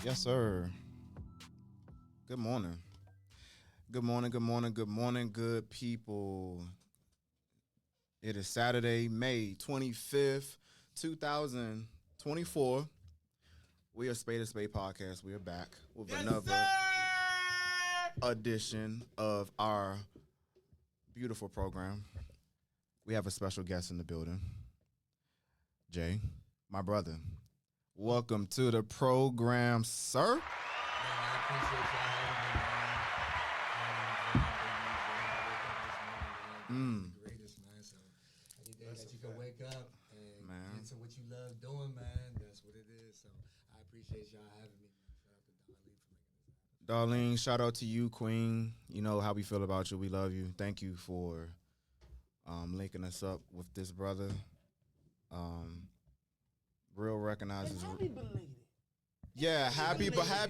Yes, sir. Good morning. Good morning, good morning, good morning, good people. It is Saturday, May 25th, 2024. We are Spade Podcast. We are back with another edition of our beautiful program. We have a special guest in the building. Jay, my brother. Welcome to the program, sir. Man, I appreciate y'all having me, man. The greatest, man. So any day that you can wake up and get to what you love doing, man, that's what it is. So I appreciate y'all having me, man. Shout out to Darlene for making this happen. Darlene, shout out to you, Queen. You know how we feel about you. We love you. Thank you for linking us up with this brother. Real recognizes. Happy belated. Yeah, happy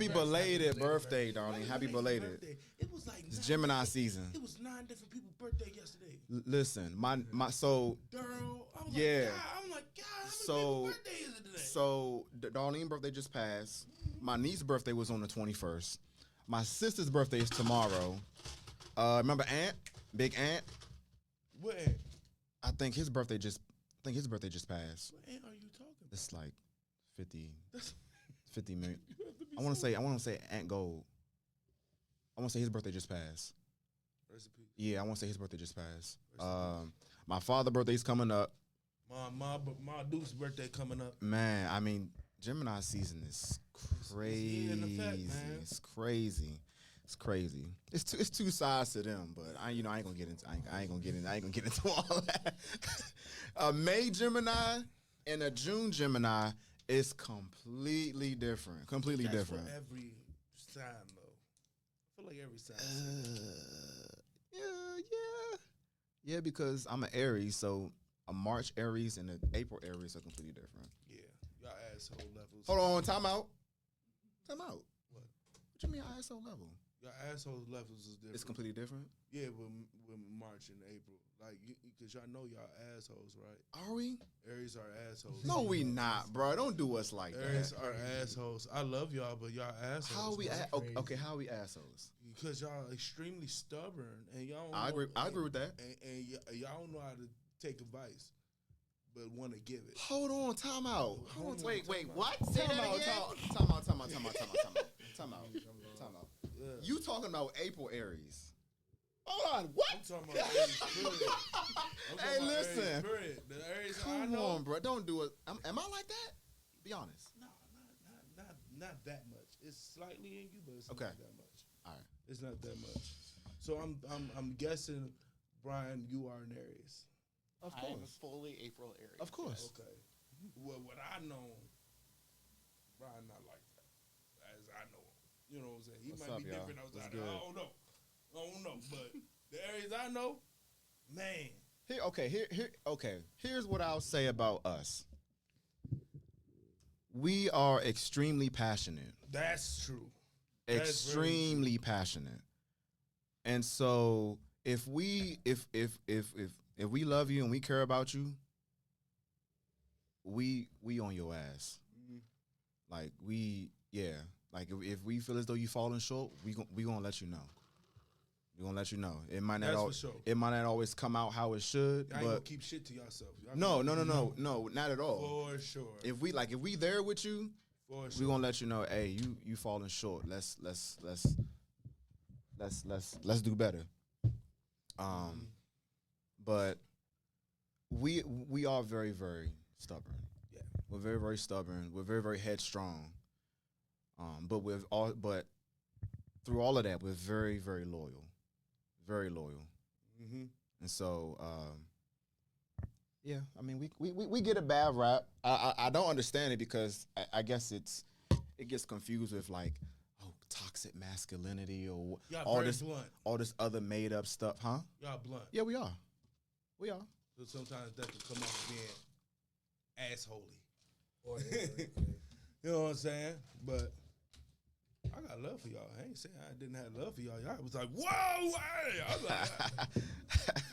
belated birthday, darling. Happy belated. It was like It's Gemini season. It was 9 different people's birthday yesterday. Listen, my so Girl, I was yeah. God, how So- many people's birthday is it today? So Darlene's birthday just passed. My niece's birthday was on the 21st. My sister's birthday is tomorrow. Remember Aunt, Big Aunt? What ant? I think his birthday just passed. What ant are you talking about? It's like 50 That's- 50 million. You have to be I want so- to say Aunt Gold. I want to say his birthday just passed. Recipe. Yeah, I want to say his birthday just passed. Rest My father's birthday's coming up. My Duke's birthday coming up. Man, I mean, Gemini season is crazy. in effect, man. It's crazy. It's crazy. It's two sides to them, but I ain't gonna get into all that. A May Gemini and a June Gemini is completely different. Completely That's different. for every sign, though. I feel like every sign. Yeah, because I'm an Aries, so a March Aries and an April Aries are completely different. Yeah, y'all asshole levels. Hold on, time out. What? What? What you mean asshole level? Y'all asshole levels is different. It's completely different. Yeah, with March and April, like, because y'all know y'all assholes, right? Are we? Aries are assholes. No, we not, bro. Don't do us like Aries that. are assholes. I love y'all, but y'all assholes. How are we? That's crazy. Okay, how are we assholes? Because y'all extremely stubborn, and y'all. Don't I agree. know- I agree with that. And y'all don't know how to take advice, but want to give it. Hold on, time out. Hold on, Wait, time out. what? Say Time that out, again? time out. Time out. Yeah. You talking about April Aries? Hold on, what? I'm talking about Aries, period. I'm talking Hey, about listen. Aries, period. The Aries I Come know. on, bro. Don't do it. Am I like that? Be honest. No, not that much. It's slightly in you, but it's Okay. not that much. All right. It's not that much. So I'm guessing, Brian, you are an Aries. Of I am course. fully April Aries. Of course. Okay. Well, what I know, Brian not like that. As I know him. You know what I'm saying? He What's might up, be y'all? different outside. What's I good? don't know. But the Aries I know, man. Here's what I'll say about us. We are extremely passionate. That's true. That's very Extremely passionate. And so if we love you and we care about you, we on your ass. Mhm. Like Like if we feel as though you falling short, we gonna let you know. We gonna let you know. It might not That's for sure. it might not always come out how it should, I ain't gonna but keep shit to yourself. Y'all no, can- not at all. For sure. If we there with you, For we sure. gonna let you know, hey, you falling short. Let's do better. But we are very, very stubborn. Yeah. We're very, very stubborn. We're very, very headstrong. But through all of that, we're very, very loyal. Very loyal. Mm-hmm. And so, yeah, I mean, we get a bad rap. I don't understand it because I guess it gets confused with like, oh, toxic masculinity or Y'all all very this blunt. all this other made up stuff, huh? Y'all blunt. Yeah, we are. We are. So sometimes that can come off being assholey. Or Aries. You know what I'm saying? But I got love for y'all. I ain't saying I didn't have love for y'all. Y'all was like, whoa, hey. I was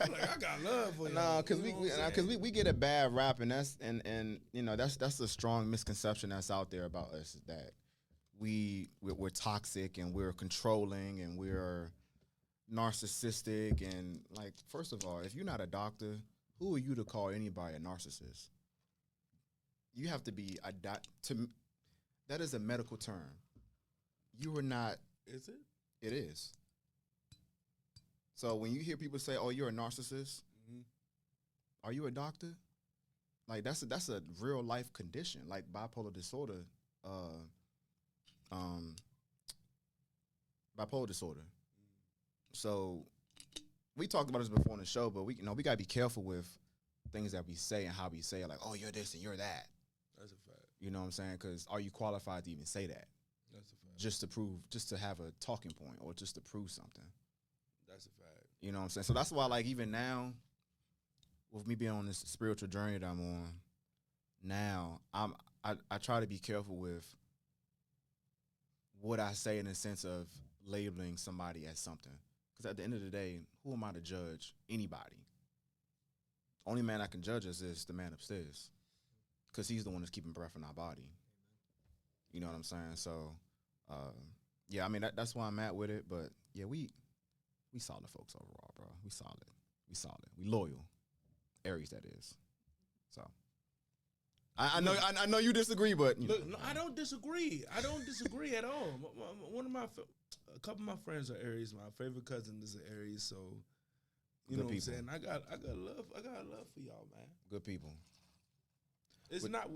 like, I got love for y'all. No, because You know what I'm saying? we get a bad rap, and that's you know that's a strong misconception that's out there about us is that we're toxic and we're controlling and we're narcissistic and like, first of all, if you're not a doctor, who are you to call anybody a narcissist? You have to be that is a medical term. You are not. Is it? It is. So when you hear people say, "Oh, you're a narcissist," are you a doctor? Like that's a real life condition, like bipolar disorder. Bipolar disorder. So we talked about this before on the show, but we gotta be careful with things that we say and how we say it. Like, "Oh, you're this and you're that." That's a fact. You know what I'm saying? Because are you qualified to even say that? That's a fact. Just to have a talking point or just to prove something. That's a fact. You know what I'm saying? So that's why, like, even now, with me being on this spiritual journey that I'm on, now I try to be careful with what I say in the sense of labeling somebody as something. Because at the end of the day, who am I to judge anybody? Only man I can judge us is the man upstairs. Because he's the one that's keeping breath in our body. You know what I'm saying? So, yeah, I mean, that's why I'm at with it. But, yeah, we solid folks overall, bro. We solid. We loyal. Aries, that is. So, I know you disagree, but you Look, know. no, I don't disagree. I don't disagree at all. A couple of my friends are Aries. My favorite cousin is an Aries, so you know what I'm saying. I got love for y'all, man. Good people. It's not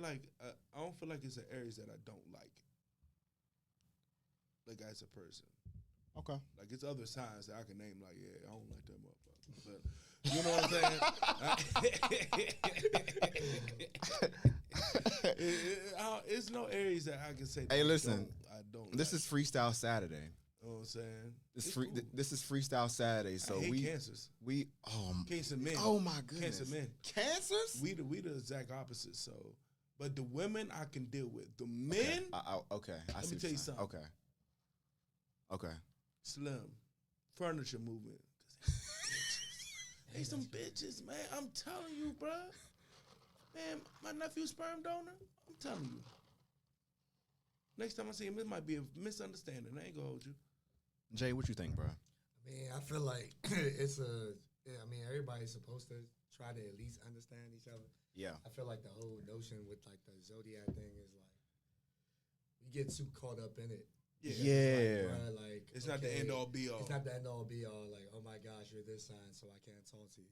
like I don't feel like it's an Aries that I don't like as a person. Okay. Like it's other signs that I can name. Like, yeah, I don't like that motherfucker. But you know what I'm saying? It's no Aries that I can say. Hey, listen. I don't. This is Freestyle Saturday. You know what I'm saying? This is Freestyle Saturday. So I hate cancers. Cancer men. Oh my goodness. Cancer men. Cancers? We the exact opposite. So, but the women I can deal with. The men. Okay. Let me tell you something. Okay. Slim. Furniture movement. They some bitches, man. I'm telling you, bro. Man, my nephew's sperm donor. I'm telling you. Next time I see him, it might be a misunderstanding. I ain't gonna hold you. Jay, what you think, bro? I mean, I feel like everybody's supposed to try to at least understand each other. Yeah. I feel like the whole notion with like the zodiac thing is like we get too caught up in it. Yeah. Like, it's not the end all be all. It's not the end all be all. Like, oh my gosh, you're this sign, so I can't talk to you,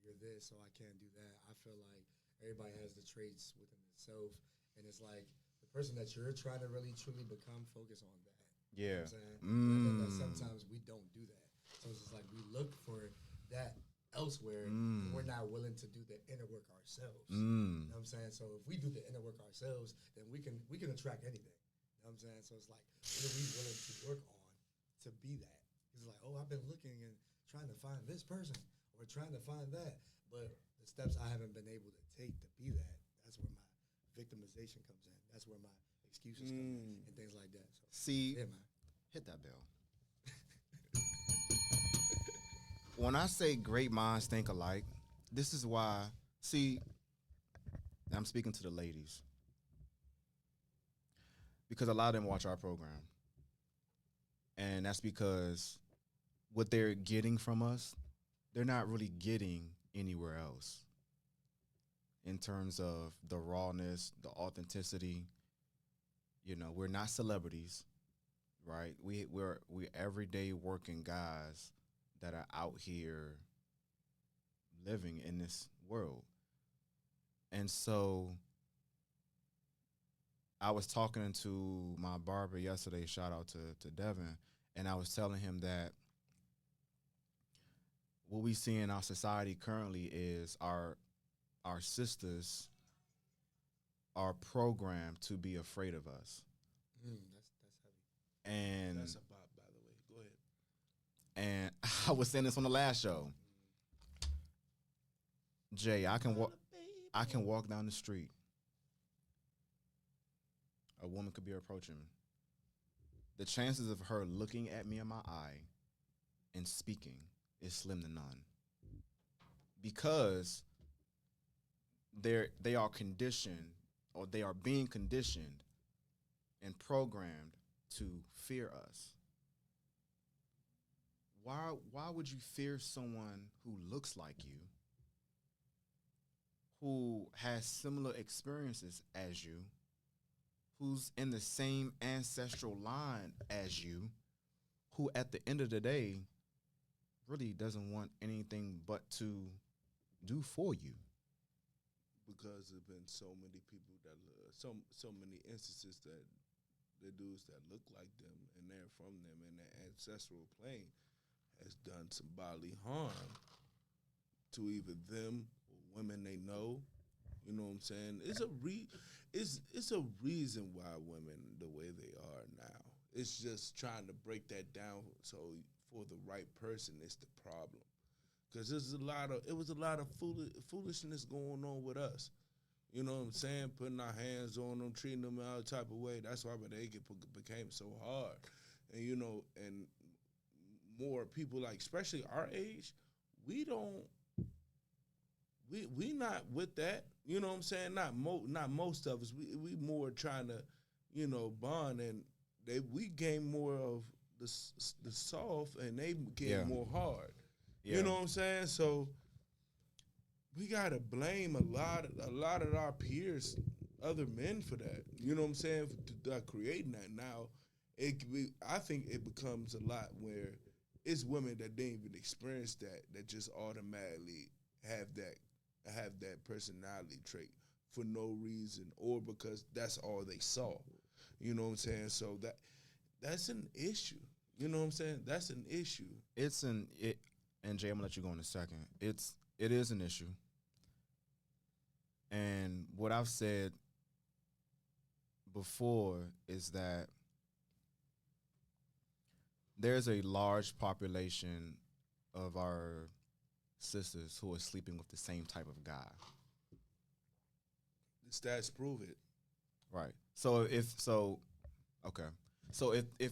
or you're this, so I can't do that. I feel like everybody has the traits within itself, and it's like the person that you're trying to really truly become, focus on that. Yeah. You know what I'm saying? And I think that sometimes we don't do that. So it's just like we look for that elsewhere, and we're not willing to do the inner work ourselves. You know what I'm saying? So if we do the inner work ourselves, then we can attract anything. You know what I'm saying? So it's like, what are we willing to work on to be that? It's like, oh, I've been looking and trying to find this person or trying to find that, but the steps I haven't been able to take to be that, that's where my victimization comes in. That's where my excuses come in and things like that. So, See, yeah, man. hit that bell. When I say great minds think alike, this is why, see, I'm speaking to the ladies. Because a lot of them watch our program. And that's because what they're getting from us, they're not really getting anywhere else. In terms of the rawness, the authenticity. You know, we're not celebrities, right? We're everyday working guys that are out here living in this world. And so I was talking to my barber yesterday, shout out to Devin, and I was telling him that what we see in our society currently is our sisters are programmed to be afraid of us. That's heavy. And That's a bop, by the way. Go ahead. And I was saying this on the last show. Jay, I can walk down the street. A woman could be approaching me. The chances of her looking at me in my eye and speaking is slim to none. Because they are conditioned, or they are being conditioned and programmed to fear us. Why would you fear someone who looks like you, who has similar experiences as you, who's in the same ancestral line as you, who at the end of the day really doesn't want anything but to do for you? Because there's been so many people that so many instances that the dudes that look like them and they're from them and their ancestral plane has done some bodily harm to either them or women they know. You know what I'm saying? It's a reason why women the way they are now. It's just trying to break that down so for the right person it's the problem. Because it was a lot of foolishness going on with us. You know what I'm saying? Putting our hands on them, treating them all type of way. That's why they became so hard. And, you know, and more people, like, especially our age, we not with that. You know what I'm saying? Not most of us. We more trying to, you know, bond. And we gain more of the soft, and they get more hard. Yeah. You know what I'm saying? So we gotta blame a lot of our peers, other men, for that. You know what I'm saying? For creating that. Now, I think it becomes a lot where it's women that didn't even experience that just automatically have that personality trait for no reason or because that's all they saw. You know what I'm saying? So that's an issue. You know what I'm saying? That's an issue. And Jay, I'm gonna let you go in a second. It is an issue. And what I've said before is that there's a large population of our sisters who are sleeping with the same type of guy. The stats prove it. Right. So if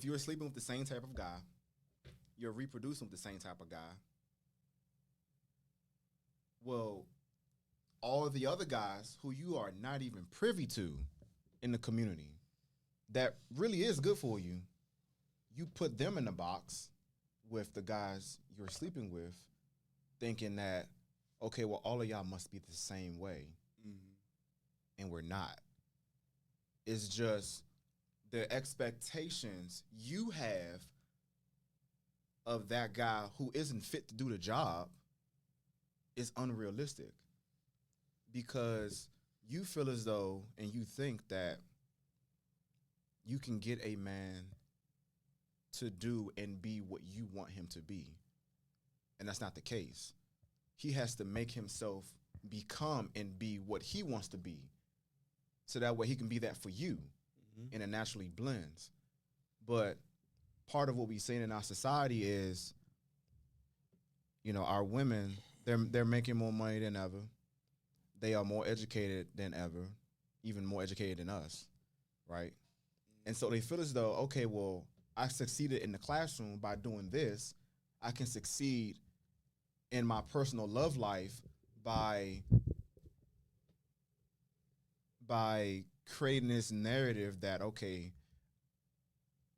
you're sleeping with the same type of guy, you're reproducing with the same type of guy, well, all the other guys who you are not even privy to in the community that really is good for you, you put them in the box with the guys you're sleeping with, thinking that, okay, well, all of y'all must be the same way. Mm-hmm. And we're not. It's just the expectations you have of that guy who isn't fit to do the job is unrealistic, because you feel as though and you think that you can get a man to do and be what you want him to be. And that's not the case. He has to make himself become and be what he wants to be, so that way he can be that for you. Mm-hmm. And it naturally blends. But part of what we see in our society is, you know, our women, they're making more money than ever. They are more educated than ever, even more educated than us, right? And so they feel as though, okay, well, I succeeded in the classroom by doing this. I can succeed in my personal love life by creating this narrative that, okay,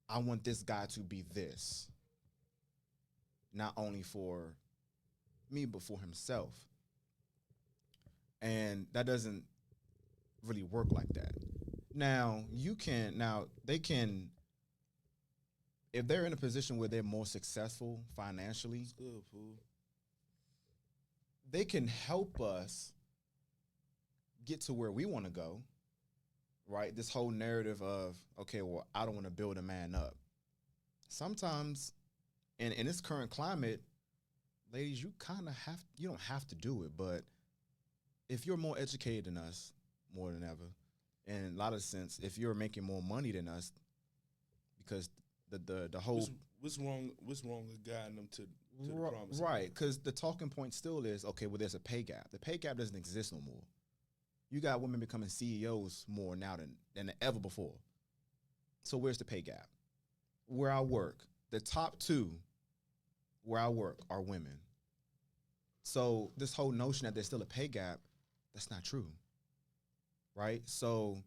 I want this guy to be this, not only for me, but for himself. And that doesn't really work like that. Now, they can, if they're in a position where they're more successful financially, good, fool. They can help us get to where we want to go, right? This whole narrative of, okay, well, I don't want to build a man up. Sometimes, in this current climate, ladies, you don't have to do it, but if you're more educated than us, more than ever, in a lot of sense, if you're making more money than us, because the whole what's wrong with guiding them to the promise? Right, because the talking point still is, okay, well, there's a pay gap. The pay gap doesn't exist no more. You got women becoming CEOs more now than ever before. So where's the pay gap? Where I work, the top two where I work are women. So this whole notion that there's still a pay gap, that's not true, right? So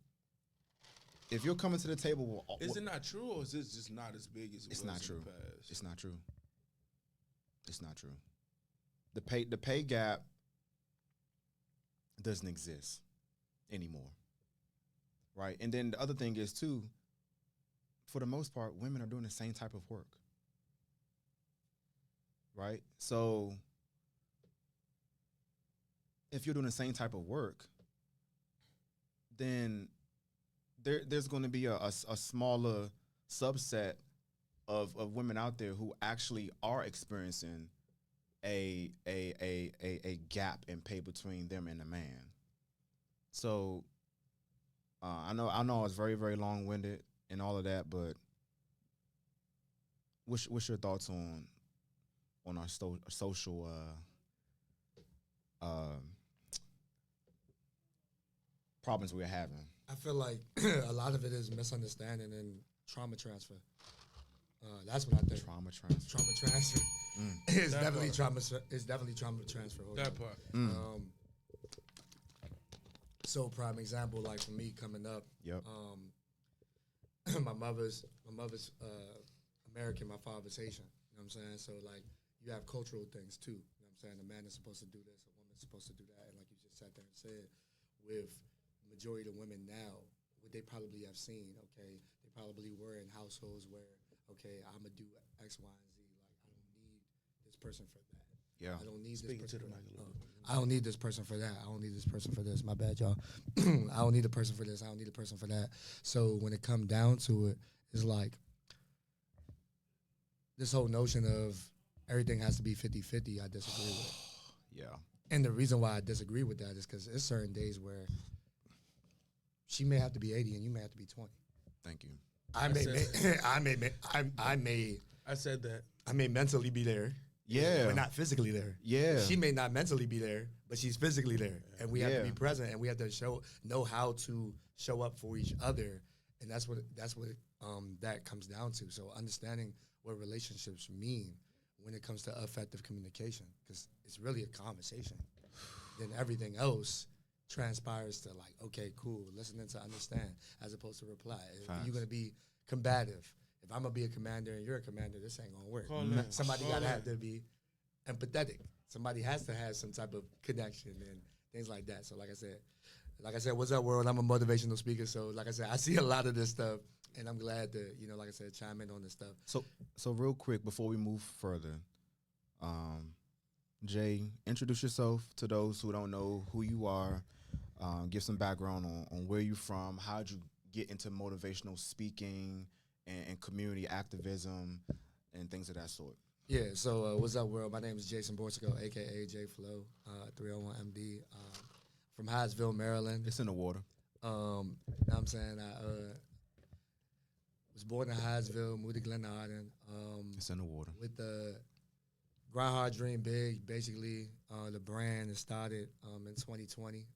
if you're coming to the table, is it not true, or is it just not as big as it it's was not in true. the past? It's not true. It's not true. The pay gap doesn't exist anymore, right? And then the other thing is too, for the most part, women are doing the same type of work, right? So if you're doing the same type of work, then there's going to be a smaller subset of women out there who actually are experiencing a gap in pay between them and a man. So I know I was very, very long-winded and all of that, but what's your thoughts on our social problems we're having? I feel like a lot of it is misunderstanding and trauma transfer. That's what I think. Trauma transfer. Trauma transfer. It's That definitely part. trauma. It's definitely trauma transfer. Hold That on. part. So prime example, like for me coming up, Yep. my mother's American, my father's Haitian. You know what I'm saying? So like you have cultural things too. You know what I'm saying? A man is supposed to do this, a woman's supposed to do that, and like you just sat there and said, with majority of women now, what they probably have seen, okay, they probably were in households where, okay, I'm gonna do X, Y, and Z. Like I don't need this person for that. Yeah. I don't need Speaking this person to the for mic a that. little bit. I don't need this person for that. I don't need this person for this. My bad, y'all. I don't need a person for this. I don't need a person for that. So when it come down to it, it's like this whole notion of everything has to be 50-50, I disagree with. Yeah. And the reason why I disagree with that is because there's certain days where she may have to be 80 and you may have to be 20. Thank you. I said that. may mentally be there. Yeah. But not physically there. Yeah. She may not mentally be there, but she's physically there. And we have to be present, and we have to know how to show up for each other. And that's what that comes down to. So understanding what relationships mean when it comes to effective communication, because it's really a conversation. Then everything else transpires to like, okay, cool, listening to understand as opposed to reply. If you're going to be combative, if I'm going to be a commander and you're a commander, this ain't going to work. Somebody got to have to be empathetic. Somebody has to have some type of connection and things like that. So like I said, what's up, world? I'm a motivational speaker. So like I said, I see a lot of this stuff, and I'm glad to, like I said, chime in on this stuff. So real quick, before we move further, Jay, introduce yourself to those who don't know who you are. Give some background on where you're from. How'd you get into motivational speaking and community activism and things of that sort? Yeah, so what's up, world? My name is Jay Boursiquot, a.k.a. J Flow, 301 MD, from Hyattsville, Maryland. It's in the water. You know what I'm saying? I was born in Hyattsville, moved to Glen Arden. It's in the water. With the Grind Hard Dream Big, basically, the brand started in 2020.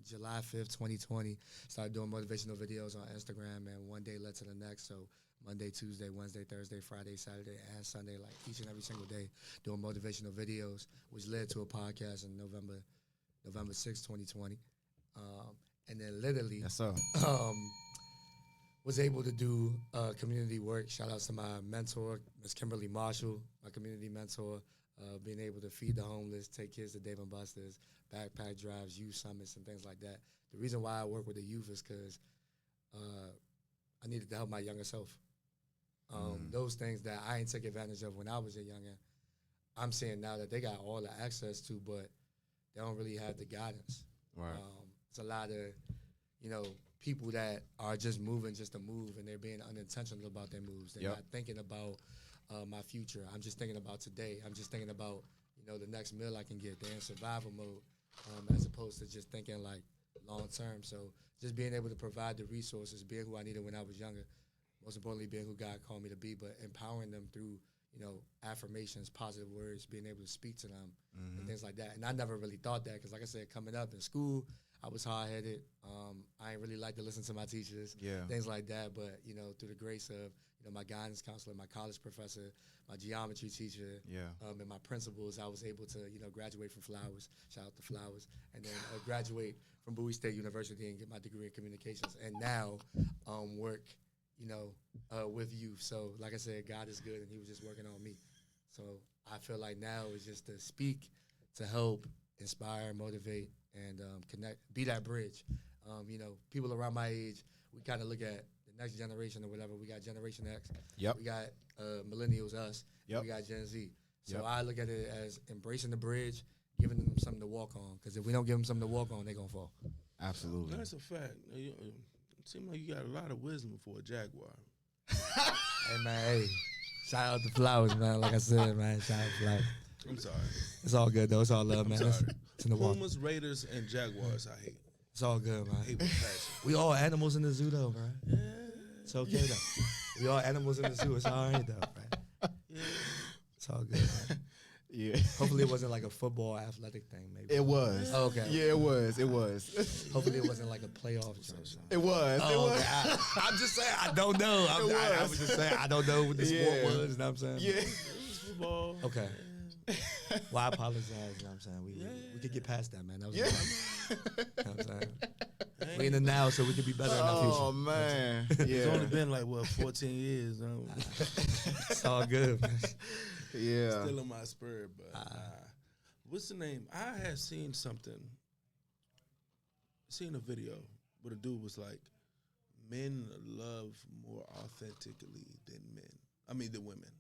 July 5th, 2020, started doing motivational videos on Instagram, and one day led to the next. So Monday, Tuesday, Wednesday, Thursday, Friday, Saturday, and Sunday, like each and every single day, doing motivational videos, which led to a podcast in November 6th, 2020. And then literally Yes, sir. was able to do community work. Shout out to my mentor, Ms. Kimberly Marshall, my community mentor, being able to feed the homeless, take kids to Dave & Buster's, backpack drives, youth summits, and things like that. The reason why I work with the youth is because I needed to help my younger self. Those things that I didn't take advantage of when I was a youngin', I'm seeing now that they got all the access to, but they don't really have the guidance. Right. It's a lot of, people that are just moving just to move, and they're being unintentional about their moves. They're not thinking about my future. I'm just thinking about today. I'm just thinking about, the next meal I can get. They're in survival mode, as opposed to just thinking like long term. So just being able to provide the resources, being who I needed when I was younger, most importantly being who God called me to be, but empowering them through, affirmations, positive words, being able to speak to them and things like that. And I never really thought that because, like I said, coming up in school, I was hard-headed. I ain't really like to listen to my teachers, things like that. But, you know, through the grace of, you know, my guidance counselor, my college professor, my geometry teacher, and my principals, I was able to, you know, graduate from Flowers. Shout out to Flowers. And then graduate from Bowie State University and get my degree in communications. And now work, you know, with youth. So, like I said, God is good, and he was just working on me. So I feel like now is just to speak, to help, inspire, motivate, and connect, be that bridge. You know, people around my age, we kind of look at the next generation or whatever. We got Generation X. We got millennials, us. We got Gen Z. So I look at it as embracing the bridge, giving them something to walk on. Because if we don't give them something to walk on, they're going to fall. Absolutely. That's a fact. It seems like you got a lot of wisdom for a Jaguar. Hey, man, hey. Shout out to Flowers, man. Like I said, man, shout out to Flowers. I'm sorry. It's all good, though. It's all love, man. Sorry. It's in the water. Pumas, Raiders, and Jaguars, I hate. It's all good, man. I hate with passion. We all animals in the zoo, though, bro. Yeah. It's okay, though. We all animals in the zoo. It's all right, though, right? Yeah. It's all good, man. Yeah. Hopefully it wasn't like a football athletic thing, maybe. It was. Oh, okay. Yeah, it was. It was. Hopefully it wasn't like a playoff joke. It was. Oh, it was. okay. I'm just saying, I don't know. I was just saying, I don't know what the sport was, you know what I'm saying? Yeah. Football. Okay. Well, I apologize, you know what I'm saying? We could get past that, man. That was you know what I'm saying? We in the now, so we could be better in the future. Oh, man. It's only been like, 14 years. It's all good, man. Yeah. Still in my spirit, but what's the name? I had seen a video where the dude was like, men love more authentically than women.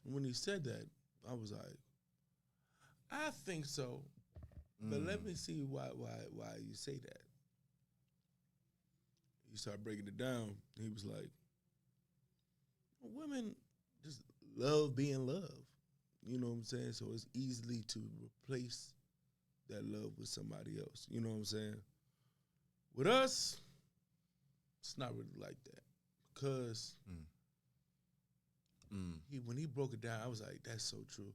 And when he said that, I was like, I think so, but let me see why you say that. He started breaking it down. He was like, women just love being loved. You know what I'm saying? So it's easily to replace that love with somebody else. You know what I'm saying? With us, it's not really like that. Because when he broke it down, I was like, that's so true.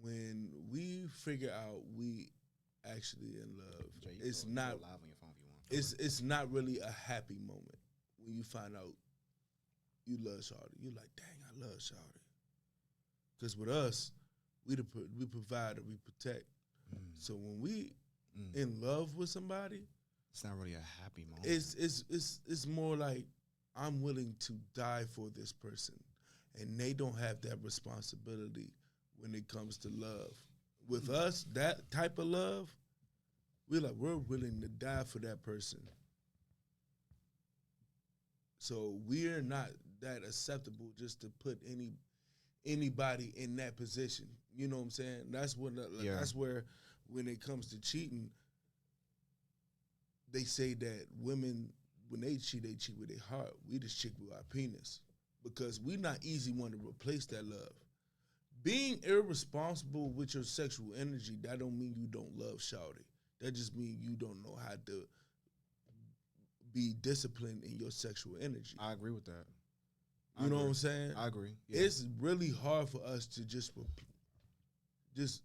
When we figure out we actually in love, Jay, it's not live on your phone if you want. It's not really a happy moment when you find out you love Shawty. You're like, dang, I love Shawty. Because with us, we provide and we protect. So when we in love with somebody, it's not really a happy moment. It's more like I'm willing to die for this person, and they don't have that responsibility when it comes to love. With us, that type of love, we're willing to die for that person. So we're not that acceptable just to put anybody in that position. You know what I'm saying? That's that's where when it comes to cheating, they say that women, when they cheat with their heart. We just cheat with our penis. Because we're not easy one to replace that love. Being irresponsible with your sexual energy, that don't mean you don't love shawty. That just means you don't know how to be disciplined in your sexual energy. I agree with that. You know what I'm saying? I agree. Yeah. It's really hard for us to just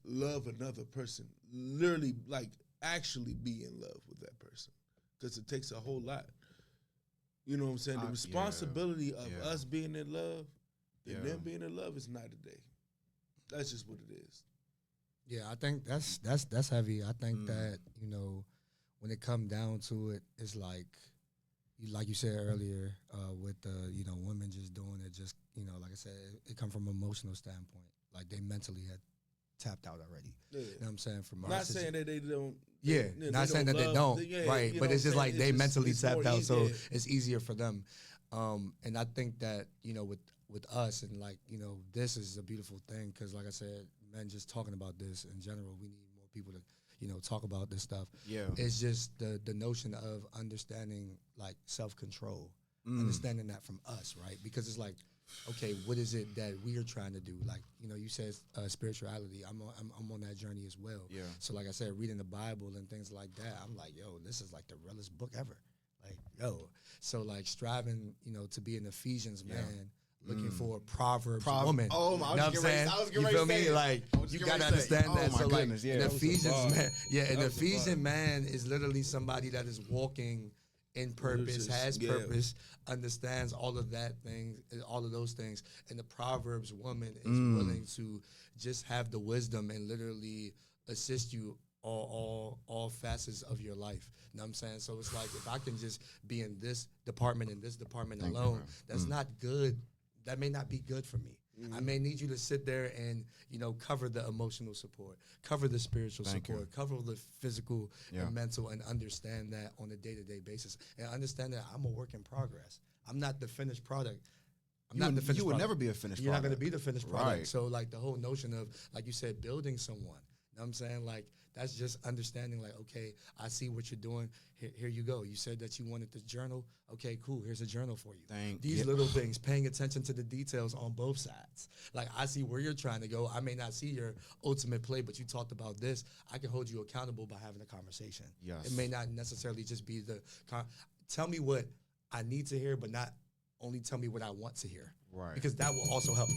love another person. Literally, like, actually be in love with that person. Because it takes a whole lot. You know what I'm saying? The responsibility of us being in love and them being in love is night and day. That's just what it is. Yeah, I think that's heavy. I think that, you know, when it comes down to it, it's like you said earlier, with the, you know, women just doing it, just, you know, like I said, it come from an emotional standpoint. Like they mentally had tapped out already. Yeah. You know what I'm saying? From not saying that they don't. Yeah, not saying that they don't, right? But it's just like they mentally tapped out, so it's easier for them. And I think that, you know, with us and, like, you know, this is a beautiful thing because, like I said, men just talking about this in general, we need more people to, you know, talk about this stuff. Yeah, it's just the notion of understanding, like, self-control, understanding that from us, right? Because it's like, okay, what is it that we are trying to do? Like, you know, you said spirituality. I'm on that journey as well. Yeah. So, like I said, reading the Bible and things like that, I'm like, yo, this is like the realest book ever. Like, yo. So, like, striving, you know, to be an Ephesians man, looking for a Proverbs woman. Oh my! You know what I'm saying? You feel me? Like you gotta understand that. Oh my So goodness, like yeah. an Ephesians man, an was the Ephesian bar. man is literally somebody that is walking in purpose, has purpose, understands all of that things, all of those things. And the Proverbs woman is willing to just have the wisdom and literally assist you all facets of your life. You know what I'm saying? So it's like if I can just be in this department alone, that's not good. That may not be good for me. I may need you to sit there and, cover the emotional support, cover the spiritual support, cover the physical and mental, and understand that on a day-to-day basis. And understand that I'm a work in progress. I'm not the finished product. You would never be a finished product. You're not going to be the finished product. Right. So, like, the whole notion of, like you said, building someone. You know what I'm saying? Like, that's just understanding, like, okay, I see what you're doing. Here you go. You said that you wanted the journal. Okay, cool. Here's a journal for you. These little things, paying attention to the details on both sides. Like, I see where you're trying to go. I may not see your ultimate play, but you talked about this. I can hold you accountable by having a conversation. Yes. It may not necessarily just be tell me what I need to hear, but not only tell me what I want to hear. Right. Because that will also help me.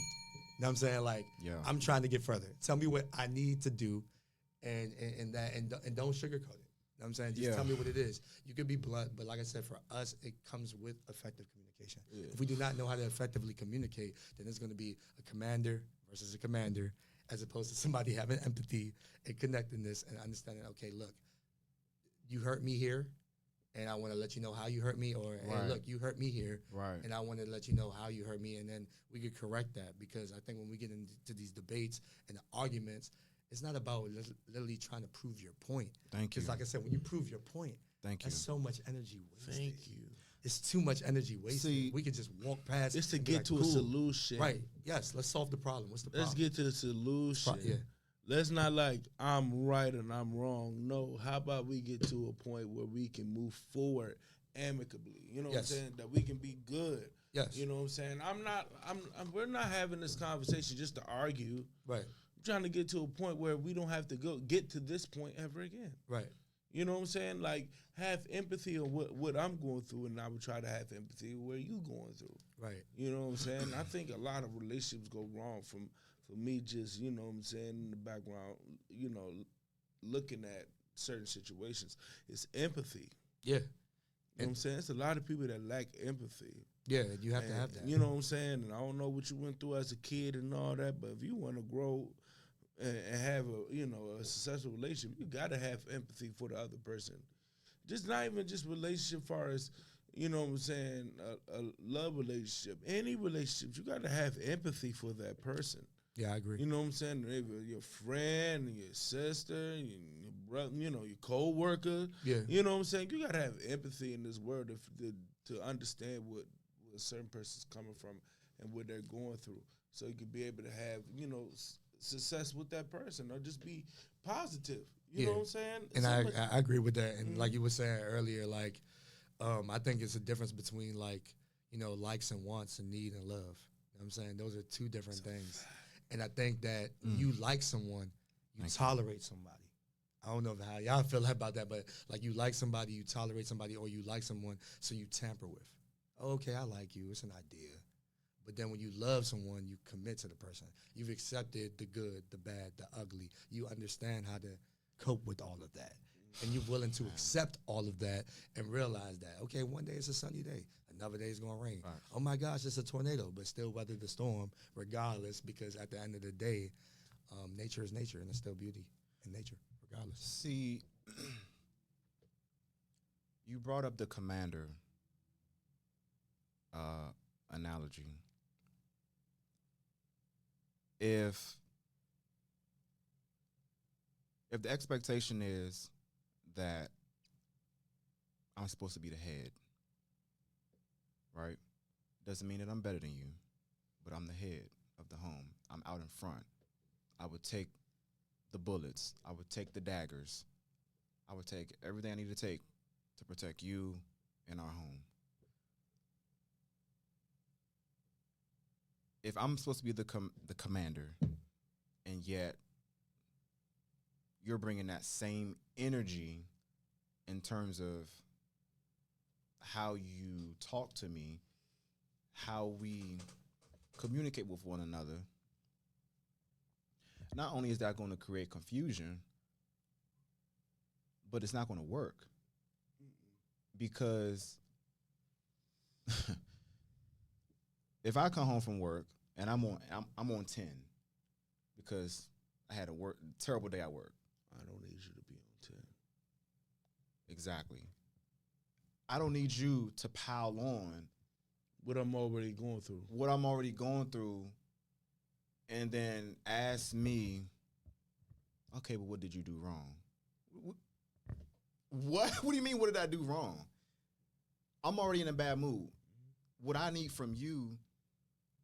You know what I'm saying? Like, I'm trying to get further. Tell me what I need to do and don't sugarcoat it. You know what I'm saying? Just tell me what it is. You could be blunt, but like I said, for us, it comes with effective communication. Yeah. If we do not know how to effectively communicate, then it's going to be a commander versus a commander, as opposed to somebody having empathy and connectedness and understanding, okay, look, you hurt me here, and I want to let you know how you hurt me, or hey, look, you hurt me here, and I want to let you know how you hurt me, and then we could correct that. Because I think when we get into these debates and the arguments, it's not about literally trying to prove your point. Thank you. Because like I said, when you prove your point, that's so much energy wasted. Thank you. It's too much energy wasted. See, we could just walk past. It's to get to a solution. Right. Yes. Let's solve the problem. What's the problem? Let's get to the solution. Let's not like, I'm right and I'm wrong. No, how about we get to a point where we can move forward amicably? You know what I'm saying? That we can be good. Yes. You know what I'm saying? We're not having this conversation just to argue. Right. I'm trying to get to a point where we don't have to get to this point ever again. Right. You know what I'm saying? Like, have empathy on what I'm going through, and I would try to have empathy where you going through. Right. You know what I'm saying? I think a lot of relationships go wrong for me just, you know what I'm saying, in the background, looking at certain situations. It's empathy. Yeah. You know what I'm saying? It's a lot of people that lack empathy. Yeah, you have to have that. You know what I'm saying? And I don't know what you went through as a kid and all that, but if you want to grow and have a successful relationship, you got to have empathy for the other person. Just not even just relationship far as, you know what I'm saying, a love relationship. Any relationships, you got to have empathy for that person. Yeah, I agree. You know what I'm saying? Your friend, your sister, your brother, your co-worker. Yeah. You know what I'm saying? You got to have empathy in this world to understand what a certain person's coming from and what they're going through. So you can be able to have, success with that person, or just be positive. You know what I'm saying? And I agree with that. And like you were saying earlier, like, I think it's a difference between, like, likes and wants and need and love. You know what I'm saying? Those are two different things. And I think that you like someone, you tolerate somebody. I don't know how y'all feel about that, but like, you like somebody, you tolerate somebody, or you like someone, so you tamper with. Okay, I like you. It's an idea. But then when you love someone, you commit to the person. You've accepted the good, the bad, the ugly. You understand how to cope with all of that. And you're willing to accept all of that and realize that, okay, one day it's a sunny day. Another day it's going to rain. Right. Oh, my gosh, it's a tornado, but still weather the storm regardless, because at the end of the day, nature is nature, and there's still beauty in nature regardless. See, you brought up the commander analogy. If the expectation is that I'm supposed to be the head, right? Doesn't mean that I'm better than you, but I'm the head of the home. I'm out in front. I would take the bullets. I would take the daggers. I would take everything I need to take to protect you and our home. If I'm supposed to be the commander, and yet you're bringing that same energy in terms of how you talk to me, how we communicate with one another, not only is that going to create confusion, but it's not going to work. Because if I come home from work and I'm on 10 because I had a terrible day at work. I don't need you to be on 10. Exactly. I don't need you to pile on what I'm already going through. And then ask me, okay, but what did you do wrong? What? What do you mean, what did I do wrong? I'm already in a bad mood. What I need from you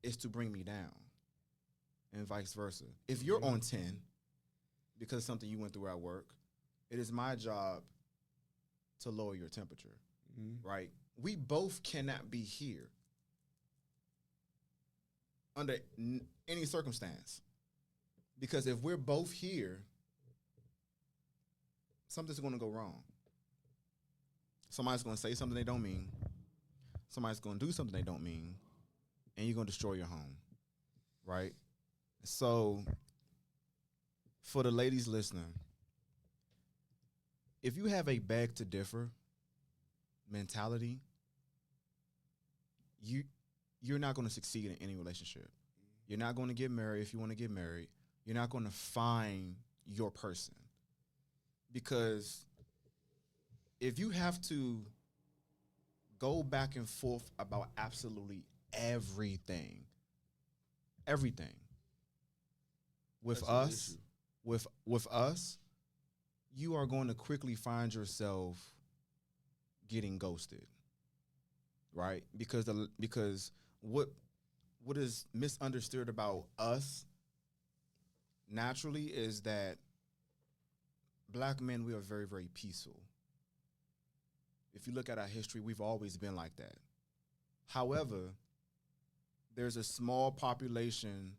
is to bring me down, and vice versa. If you're on 10 because of something you went through at work, it is my job to lower your temperature, right? We both cannot be here under any circumstance, because if we're both here, something's going to go wrong. Somebody's going to say something they don't mean. Somebody's going to do something they don't mean. And you're going to destroy your home, right? So, for the ladies listening, if you have a beg to differ mentality, you're not going to succeed in any relationship. You're not going to get married if you want to get married. You're not going to find your person. Because if you have to go back and forth about absolutely everything with us, you are going to quickly find yourself getting ghosted, right? Because what is misunderstood about us naturally is that Black men, we are very, very peaceful. If you look at our history, we've always been like that. However, there's a small population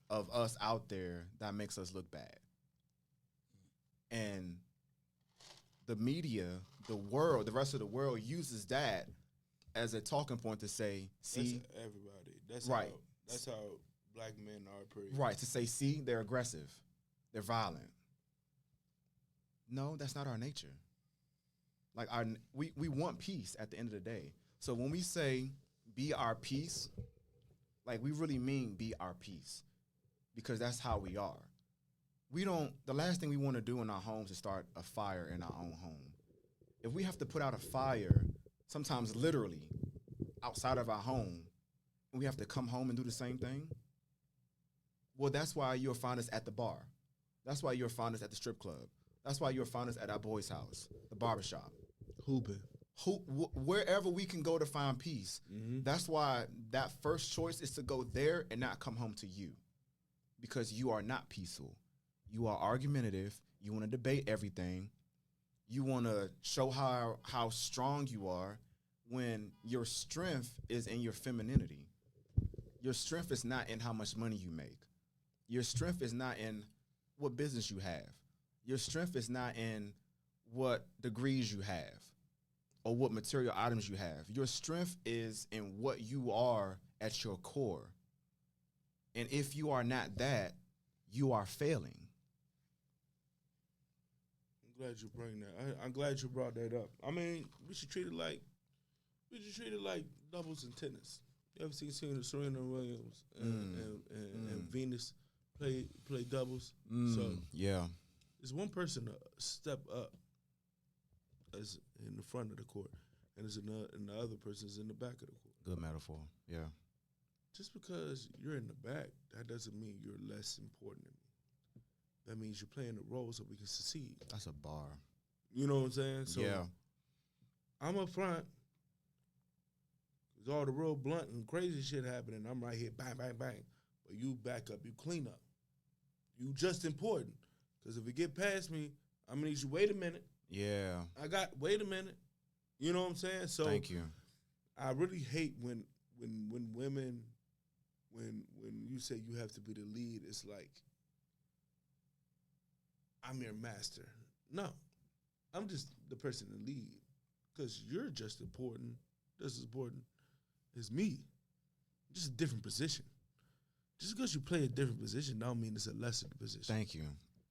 of us out there that makes us look bad. And the media, the world, the rest of the world uses that as a talking point to say, see, that's everybody. That's right. That's how Black men are. Period. Right, to say, see, they're aggressive, they're violent. No, that's not our nature. Like we want peace at the end of the day. So when we say be our peace, like we really mean be our peace, because that's how we are. The last thing we want to do in our homes is start a fire in our own home. If we have to put out a fire, sometimes literally outside of our home, and we have to come home and do the same thing, well, that's why you'll find us at the bar. That's why you'll find us at the strip club. That's why you'll find us at our boy's house, the barbershop. Hooping. Wherever we can go to find peace. Mm-hmm. That's why that first choice is to go there and not come home to you, because you are not peaceful. You are argumentative. You want to debate everything. You want to show how strong you are when your strength is in your femininity. Your strength is not in how much money you make. Your strength is not in what business you have. Your strength is not in what degrees you have or what material items you have. Your strength is in what you are at your core. And if you are not that, you are failing. I'm glad you bring that. I'm glad you brought that up. I mean, we should treat it like doubles in tennis. You ever seen Serena Williams and Venus play doubles? So yeah. There's one person to step up as in the front of the court, and the other person's in the back of the court. Good metaphor, yeah. Just because you're in the back, that doesn't mean you're less important than me. That means you're playing the role so we can succeed. That's a bar. You know what I'm saying? So yeah. I'm up front. There's all the real blunt and crazy shit happening. I'm right here, bang, bang, bang. But you back up, you clean up. You just important. Because if it get past me, I'm going to need you, wait a minute. Yeah. Wait a minute. You know what I'm saying? So thank you. I really hate when women, when you say you have to be the lead, it's like, I'm your master. No. I'm just the person to lead. Because you're just as important as me. Just a different position. just because you play a different position, don't mean it's a lesser position. Thank you.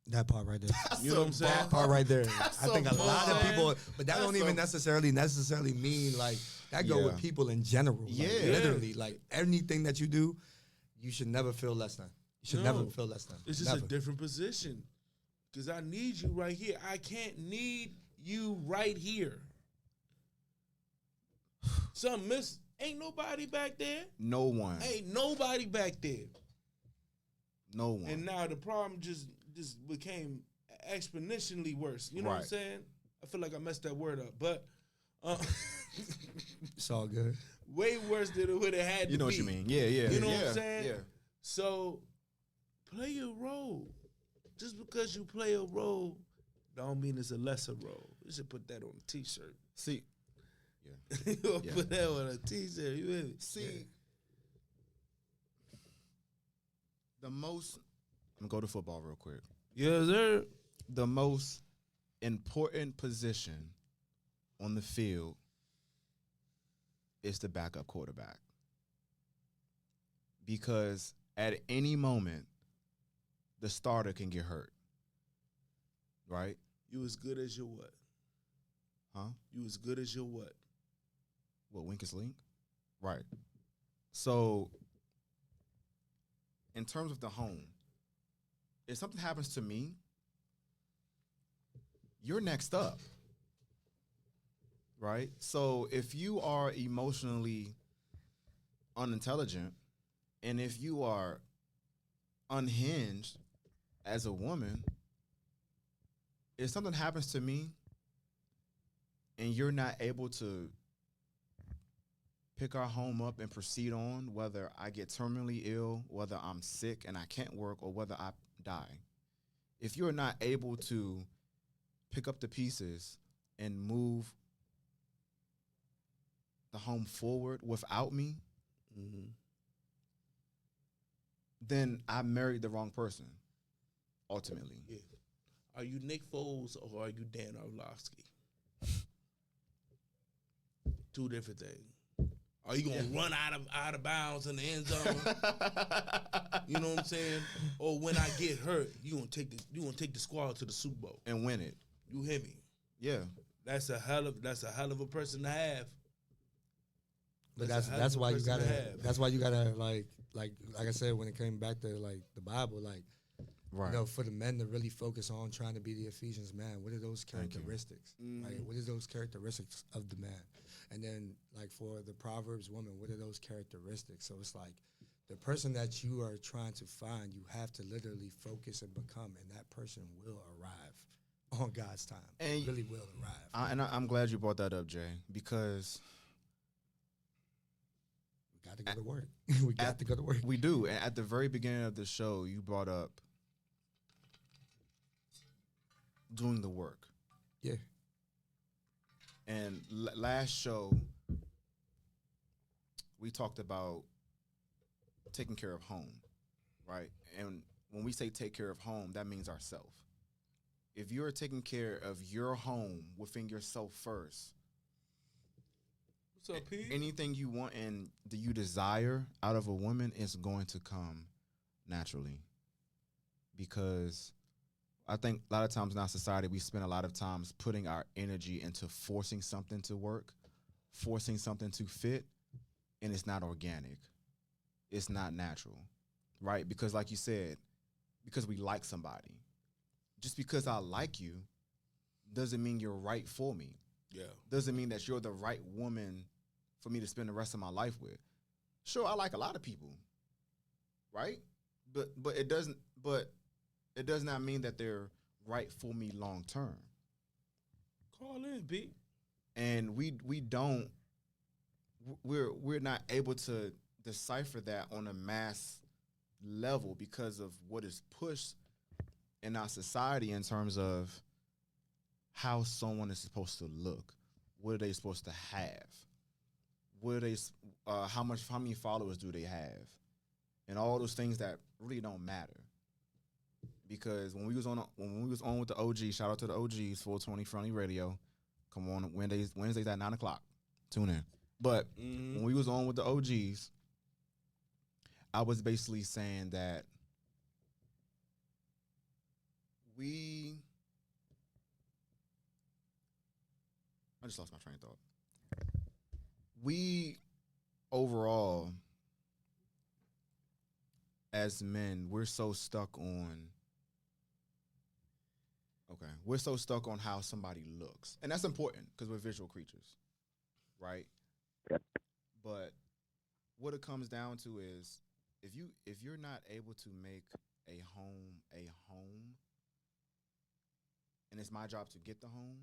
That part right there. You know what I'm saying? That part right there. I think a lot of people, but that don't even That's necessarily mean like that go with people in general. Like, Yeah. literally, like anything that you do, you should never feel less than. You should never feel less than. It's just never. a different position. Because I need you right here. I can't need you right here. Something miss. Ain't nobody back there. No one. Ain't nobody back there. No one. And now the problem just became exponentially worse. You know what I'm Right. saying? I feel like I messed that word up, but It's all good. way worse than it would have had to be. You know what you mean? Yeah. You know yeah, what I'm saying? Yeah. So play your role. Just because you play a role, don't mean it's a lesser role. You should put that on a T-shirt. See. You gonna Yeah. put that on a T-shirt. You hear me? See. The most. I'm gonna go to football real quick. Yes, sir. The most important position on the field is the backup quarterback. Because at any moment, the starter can get hurt. Right? You as good as your what? Huh? You as good as your what? What, Winkus Link? Right. So, in terms of the home, if something happens to me, you're next up. Right? So, if you are emotionally unintelligent, and if you are unhinged as a woman, if something happens to me and you're not able to pick our home up and proceed on, whether I get terminally ill, whether I'm sick and I can't work, or whether I die, if you're not able to pick up the pieces and move the home forward without me, then I married the wrong person, ultimately. Yeah. Are you Nick Foles or are you Dan Orlovsky? Two different things. Are you gonna run out of bounds in the end zone? You know what I'm saying? Or when I get hurt, you gonna take the squad to the Super Bowl And win it. You hear me? Yeah. That's a hell of a person to have. But that's why you gotta like I said, when it came back to like the Bible, like Right. you know, for the men to really focus on trying to be the Ephesians man, what are those characteristics? Like what is those characteristics of the man? And then like for the Proverbs woman, what are those characteristics? So it's like the person that you are trying to find, you have to literally focus and become, and that person will arrive on God's time. And really will arrive. I'm glad you brought that up, Jay, because we got to go to work. We got to go to work. we do. And at the very beginning of the show, you brought up doing the work. Yeah. And last show, we talked about taking care of home, right? And when we say take care of home, that means ourselves. If you're taking care of your home within yourself first, What's up, Pete? anything you want and that you desire out of a woman is going to come naturally. Because I think a lot of times in our society, we spend a lot of times putting our energy into forcing something to work, forcing something to fit, and it's not organic. It's not natural, right? Because like you said, because we like somebody. Just because I like you doesn't mean you're right for me. Yeah. Doesn't mean that you're the right woman for me to spend the rest of my life with. Sure, I like a lot of people, right? But it does not mean that they're right for me long term. Call in, Pete. And we're not able to decipher that on a mass level because of what is pushed in our society in terms of how someone is supposed to look. What are they supposed to have? What are they? How many followers do they have? And all those things that really don't matter. Because when we was on with the OG, shout out to the OGs, 420 Friendly Radio. Come on Wednesdays at 9:00. Tune in. But when we was on with the OGs, I was basically saying that I just lost my train of thought. We overall, as men, we're so stuck on how somebody looks. And that's important because we're visual creatures, right? Yep. But what it comes down to is if you're not able to make a home, and it's my job to get the home,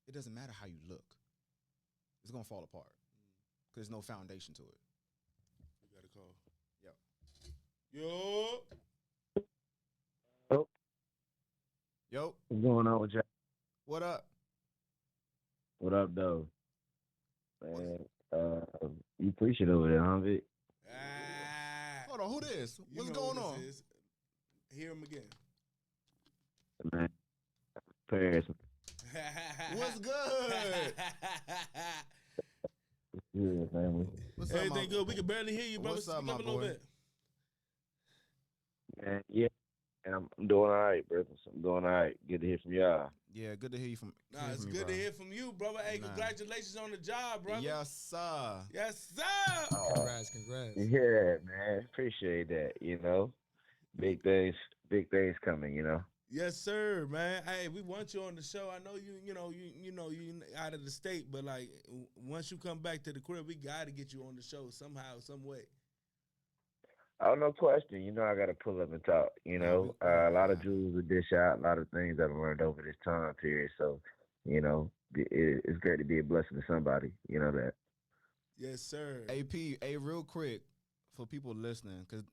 it doesn't matter how you look. It's going to fall apart because there's no foundation to it. You got a call. Yep. Yo. Oh. Yo. What's going on with y'all? What up? What up, though? Man, you preaching over there, huh, Vic? Hold on, who this? What's going on? Hear him again. Man, Paris. What's good? Yeah, family. What's up, Everything good? We can barely hear you, brother. What's up, Speak my up a little boy? bit. Man, yeah. And I'm doing all right, brother. I'm doing all right. Good to hear from y'all. Yeah, good to hear you from. Nah, it's good to hear from you, brother. Hey, congratulations on the job, brother. Yes, sir. Yes, sir. Congrats. Yeah, man. Appreciate that, you know. Big things coming, you know. Yes, sir, man. Hey, we want you on the show. I know you out of the state, but like once you come back to the crib, we got to get you on the show somehow, some way. Oh, no question. You know, I got to pull up and talk, you know. A lot of jewels to dish out, a lot of things I've learned over this time period. So, you know, it's great to be a blessing to somebody, you know that. Yes, sir. AP, real quick, for people listening, because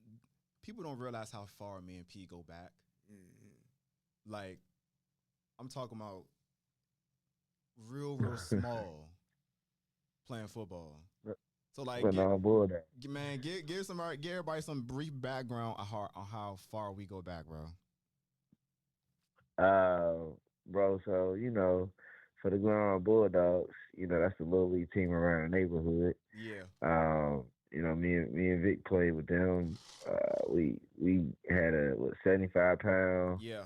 people don't realize how far me and P go back. Mm-hmm. Like, I'm talking about real small playing football. So like, man, give everybody some brief background on how far we go back, bro. Bro, so you know, for the Glen Bulldogs, you know that's the little league team around the neighborhood. Yeah. You know, me and Vic played with them. We had a 75 pound. Yeah.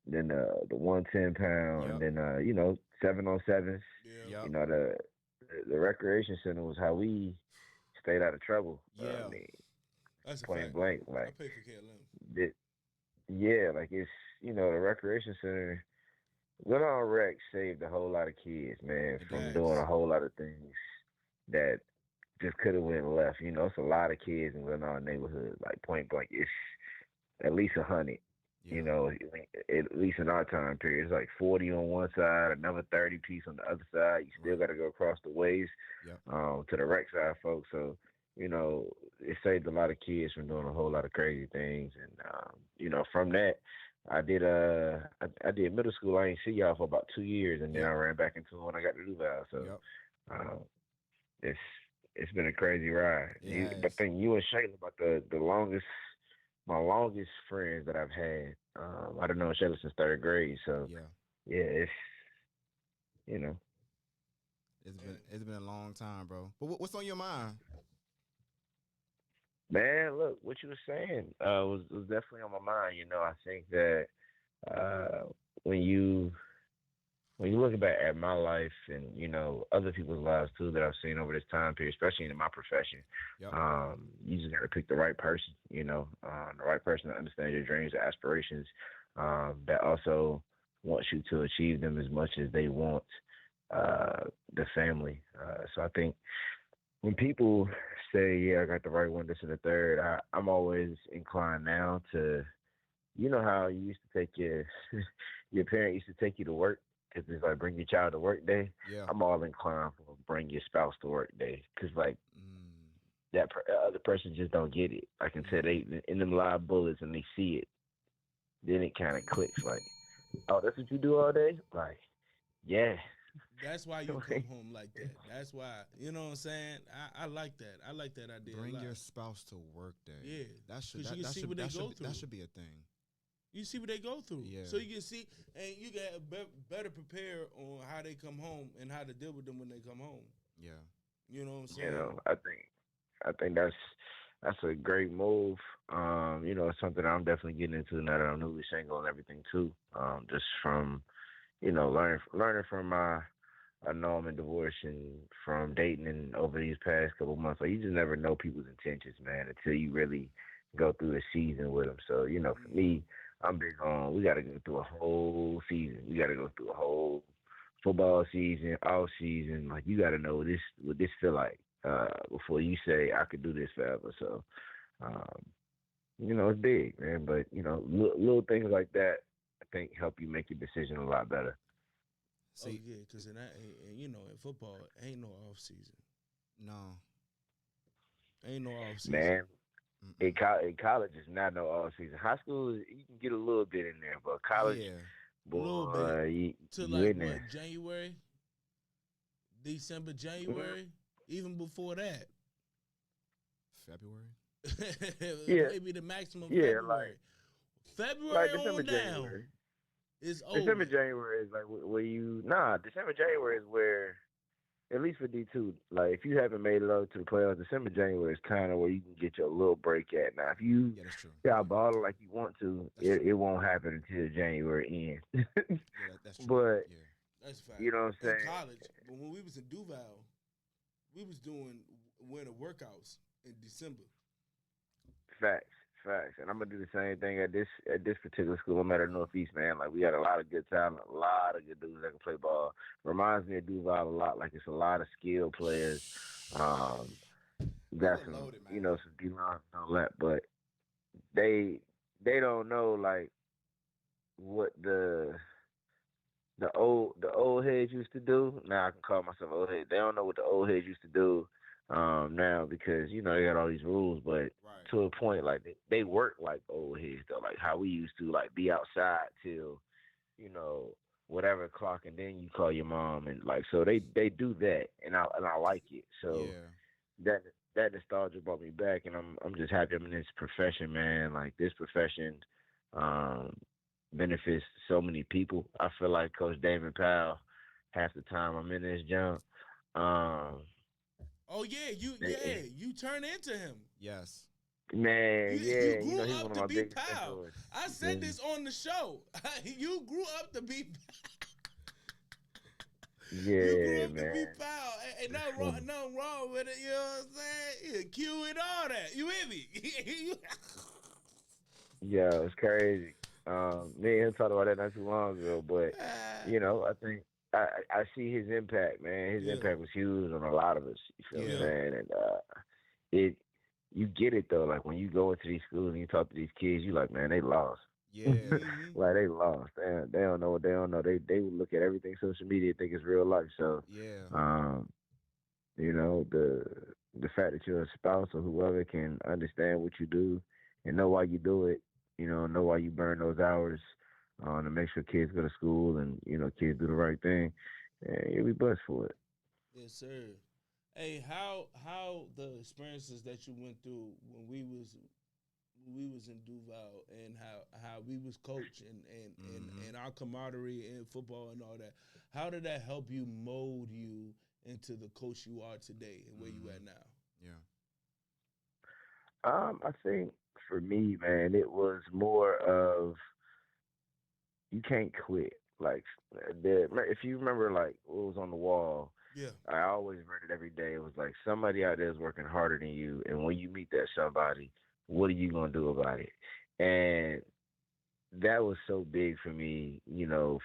Then the 110 pound, yep. and then you know 7-on-7s. Yeah. You know the recreation center was how we stayed out of trouble. Yeah. I mean, that's a point fact. blank. Like, I pay for KLM. Yeah, like it's, you know, the recreation center. Good on Rec saved a whole lot of kids, man, from doing a whole lot of things that just could have went left. You know, it's a lot of kids in Glen Allen neighborhood. Like point blank, it's at least 100. Yeah. You know, at least in our time period, it's like 40 on one side, another 30 piece on the other side. You still got to go across the ways to the rec side, folks. So, you know, it saved a lot of kids from doing a whole lot of crazy things. And, you know, from that, I did middle school. I ain't see y'all for about 2 years, and then I ran back into it when I got to Duval. So it's been a crazy ride. Yes. But then you and Shayla about the longest. My longest friends that I've had, I don't know Shayla since 3rd grade. So it's, you know, it's been a long time, bro. But what's on your mind? Man, look, what you were saying was definitely on my mind. You know, I think that when you look back at my life and, you know, other people's lives too that I've seen over this time period, especially in my profession, you just got to pick the right person, you know, the right person that understands your dreams and aspirations, that also wants you to achieve them as much as they want the family. So I think when people say, yeah, I got the right one, this and the third, I'm always inclined now to, you know how you used to take your parent used to take you to work, because it's like bring your child to work day. Yeah. I'm all inclined for bring your spouse to work day, because like that other person just don't get it. Like until they in them live bullets and they see it, then it kind of clicks. Like, oh, that's what you do all day? Like, yeah. That's why you come home like that. That's why, you know what I'm saying? I like that. I like that idea. Bring your spouse to work day. Yeah. That should be a thing. You see what they go through. Yeah. So you can see, and you get better prepared on how they come home and how to deal with them when they come home. Yeah. You know what I'm saying? You know, I think that's That's a great move. It's something I'm definitely getting into now that I'm newly single and everything too. Just from learning from my I know I'm in divorce and from dating and over these past couple months, like you just never know people's intentions, man, until you really go through a season with them. So, for me, I'm big on we got to go through a whole season. We got to go through a whole football season, off season. Like you got to know what this feel like before you say I could do this forever. So, um, it's big, man. But little things like that, I think help you make your decision a lot better. See, yeah, because in football, ain't no off season. No. Ain't no off season. Man, in college is not no off season. High school, you can get a little bit in there, but college, a little bit to you like in there. what January, December, January, even before that. February. Maybe the maximum February. February December, on down. January. It's over. December, January is like where December, January is where, at least for D2, like if you haven't made it up to the playoffs, December, January is kind of where you can get your little break at. Now, if you got balling like you want to, it won't happen until January ends. That's true. But, that's fact. You know what I'm saying? In college, but when we was in Duval, we was doing winter workouts in December. Facts. And I'm gonna do the same thing at this particular school. I'm at the Northeast, man. Like we got a lot of good talent, a lot of good dudes that can play ball. Reminds me of Duval a lot. Like it's a lot of skilled players. Got some, some D-line and all that, but they don't know like what the old heads used to do. Now I can call myself old head. They don't know what the old heads used to do now because they got all these rules, but to a point like they work like old heads though, like how we used to like be outside till whatever clock, and then you call your mom, and like so they do that, and I like it. So that nostalgia brought me back, and I'm just happy I'm in this profession, man. Like this profession benefits so many people. I feel like Coach Damon Powell half the time I'm in this jump. Oh yeah, you turn into him. Yes. Man, you grew he's up one of to my be biggest Powell. influences. I said this on the show. You grew up to be. Yeah, you grew up man. to be Powell. Ain't nothing wrong with it. You know what I'm saying? Q and all that. You with me? Yeah, it's crazy. Me and him talked about that not too long ago, but I think I see his impact, man. His impact was huge on a lot of us. You feel what I'm saying? And you get it though. Like when you go into these schools and you talk to these kids, you like, man, they lost. Yeah. Like they lost. They don't know what they don't know. They would look at everything social media and think it's real life. So the fact that your spouse or whoever can understand what you do and know why you do it, know why you burn those hours to make sure kids go to school and kids do the right thing, and you'll be blessed for it. Yes, sir. Hey, how the experiences that you went through when we was in Duval, and how we was coached and our camaraderie in football and all that, how did that help you mold you into the coach you are today and where you at now? I think for me, man, it was more of you can't quit. Like if you remember, like what was on the wall. Yeah. I always read it every day. It was like somebody out there is working harder than you, and when you meet that somebody, what are you gonna do about it? And that was so big for me,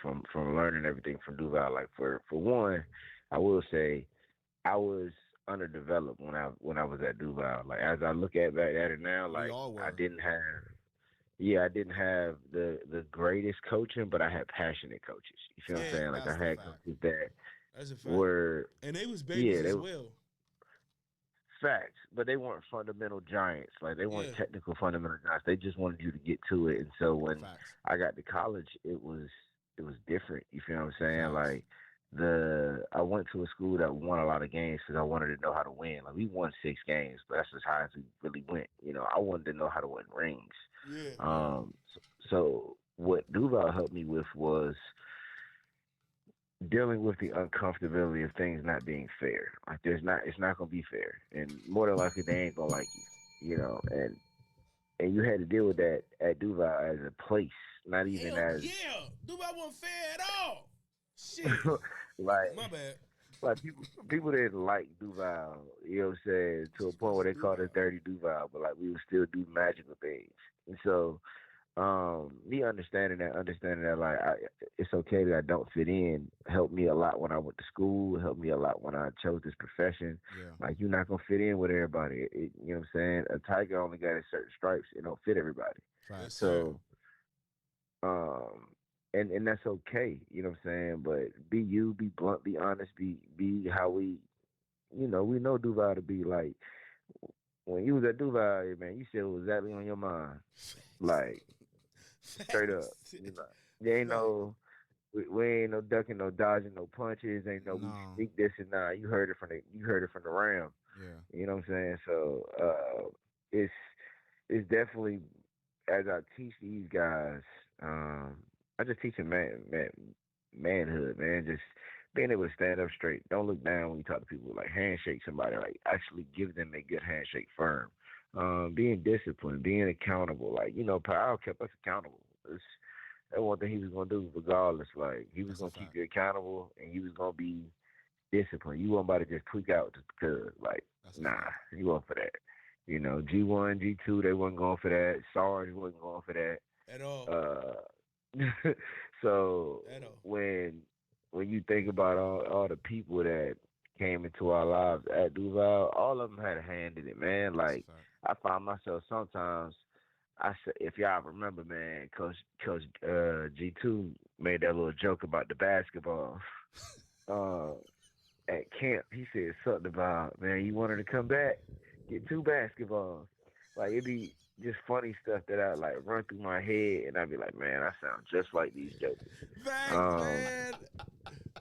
from learning everything from Duval. Like for one, I will say I was underdeveloped when I was at Duval. Like as I look at it now, like I didn't have the greatest coaching, but I had passionate coaches. You feel what I'm saying? Like I had coaches that were, and they was babies as well. Facts, but they weren't fundamental giants. Like they weren't technical fundamental giants. They just wanted you to get to it. And so when I got to college, it was different. You feel what I'm saying? Like I went to a school that won a lot of games because I wanted to know how to win. Like we won 6 games, but that's as high as we really went. I wanted to know how to win rings. Yeah. So what Duval helped me with was dealing with the uncomfortability of things not being fair. Like it's not gonna be fair, and more than likely they ain't gonna like you. and you had to deal with that at Duval as a place, not even Hell as yeah. Duval wasn't fair at all. Shit. like My bad. like people didn't like Duval, you know what I'm saying, to a Just point because where of they called us Duval. Dirty Duval, but like we would still do magical things. And so me understanding that like it's okay that I don't fit in helped me a lot when I went to school, helped me a lot when I chose this profession. Yeah. Like you're not gonna fit in with everybody. You know what I'm saying? A tiger only got a certain stripes. It don't fit everybody. Yes, Facts. sir. So and that's okay. You know what I'm saying? But be you, be blunt, be honest, be how we know Duval to be like when you was at Duval, man, you said what was exactly on your mind. Like straight up. Facts. You know, there ain't Facts. no we ain't no ducking, no dodging, no punches. Ain't no we No. sneak this and nah. You heard it from the ram. Yeah. You know what I'm saying? So it's it's definitely as I teach these guys, I just teach them manhood, man. Just being able to stand up straight. Don't look down when you talk to people. Like handshake somebody. Like actually give them a good handshake firm. Being disciplined, being accountable. Like Powell kept us accountable. That's one thing he was gonna do regardless. Like he was That's a gonna keep fact. you accountable, and you was gonna be disciplined. You weren't about to just tweak out just because. Like That's a nah, fact. you weren't for that. G1, G2, they wasn't going for that. Sarge wasn't going for that. At all. So At all. when you think about all the people that came into our lives at Duval, all of them had a hand in it, man. That's a Like fact. I find myself sometimes. I said, if y'all remember, man, Coach G2 made that little joke about the basketball. Uh, at camp, he said something about, man, you want her to come back, get two basketballs. Like it'd be just funny stuff that I like run through my head, and I'd be like, man, I sound just like these jokers. Facts, Um, man.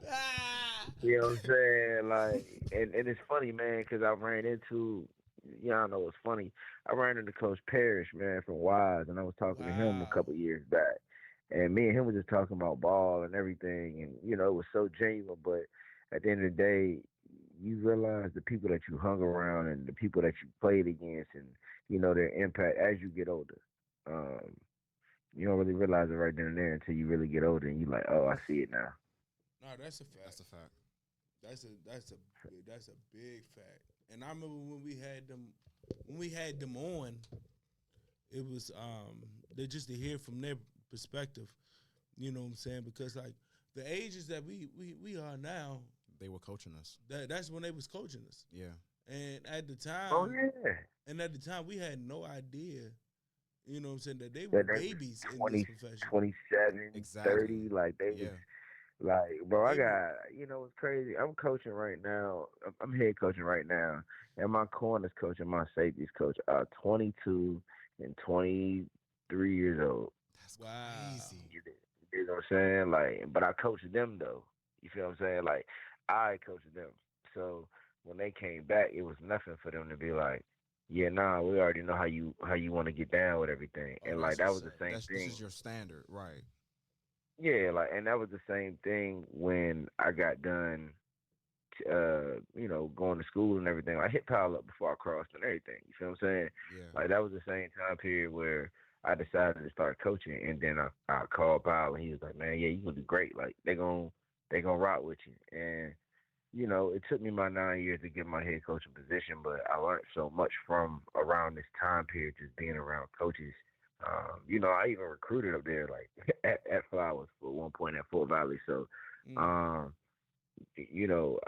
Ah. you know what I'm saying? Like, and it's funny, man, because I ran into, y'all know it's funny. I ran into Coach Parrish, man, from Wise, and I was talking to him a Wow. couple years back, and me and him was just talking about ball and everything, and it was so genuine, but at the end of the day, you realize the people that you hung around and the people that you played against, and their impact as you get older. Um, you don't really realize it right then and there until you really get older, and you like, oh, I see it now. No, that's a That's fact. a fact. That's a big fact. And I remember when we had them on, it was they just to hear from their perspective. You know what I'm saying? Because like the ages that we are now, They were coaching us. that's when they was coaching us. Yeah. And at the Oh time, yeah, we had no idea, you know what I'm saying, that they were that they was babies in this 20, profession. 27, Exactly. 30, like they was Yeah. like, bro, I They were got, it's crazy. I'm coaching right now. I'm head coaching right now, and my corners coach and my safeties coach are 22 and 23 years old. That's wow. crazy. You know what I'm saying? Like, but I coached them though. You feel what I'm saying? Like, I coached them. So when they came back, it was nothing for them to be like, yeah, nah, we already know how you want to get down with everything. Oh, And like that's that what's was the up. same This thing. is your standard, right? Yeah, like, and that was the same thing when I got done. Going to school and everything. I hit Powell up before I crossed and everything. You feel what I'm saying? Yeah. Like that was the same time period where I decided to start coaching, and then I called Powell, and he was like, "Man, yeah, you gonna do great. Like they gonna rock with you." And it took me my 9 years to get my head coaching position, but I learned so much from around this time period, just being around coaches. I even recruited up there, like at Flowers for one point at Fort Valley. So, Mm. um, you know,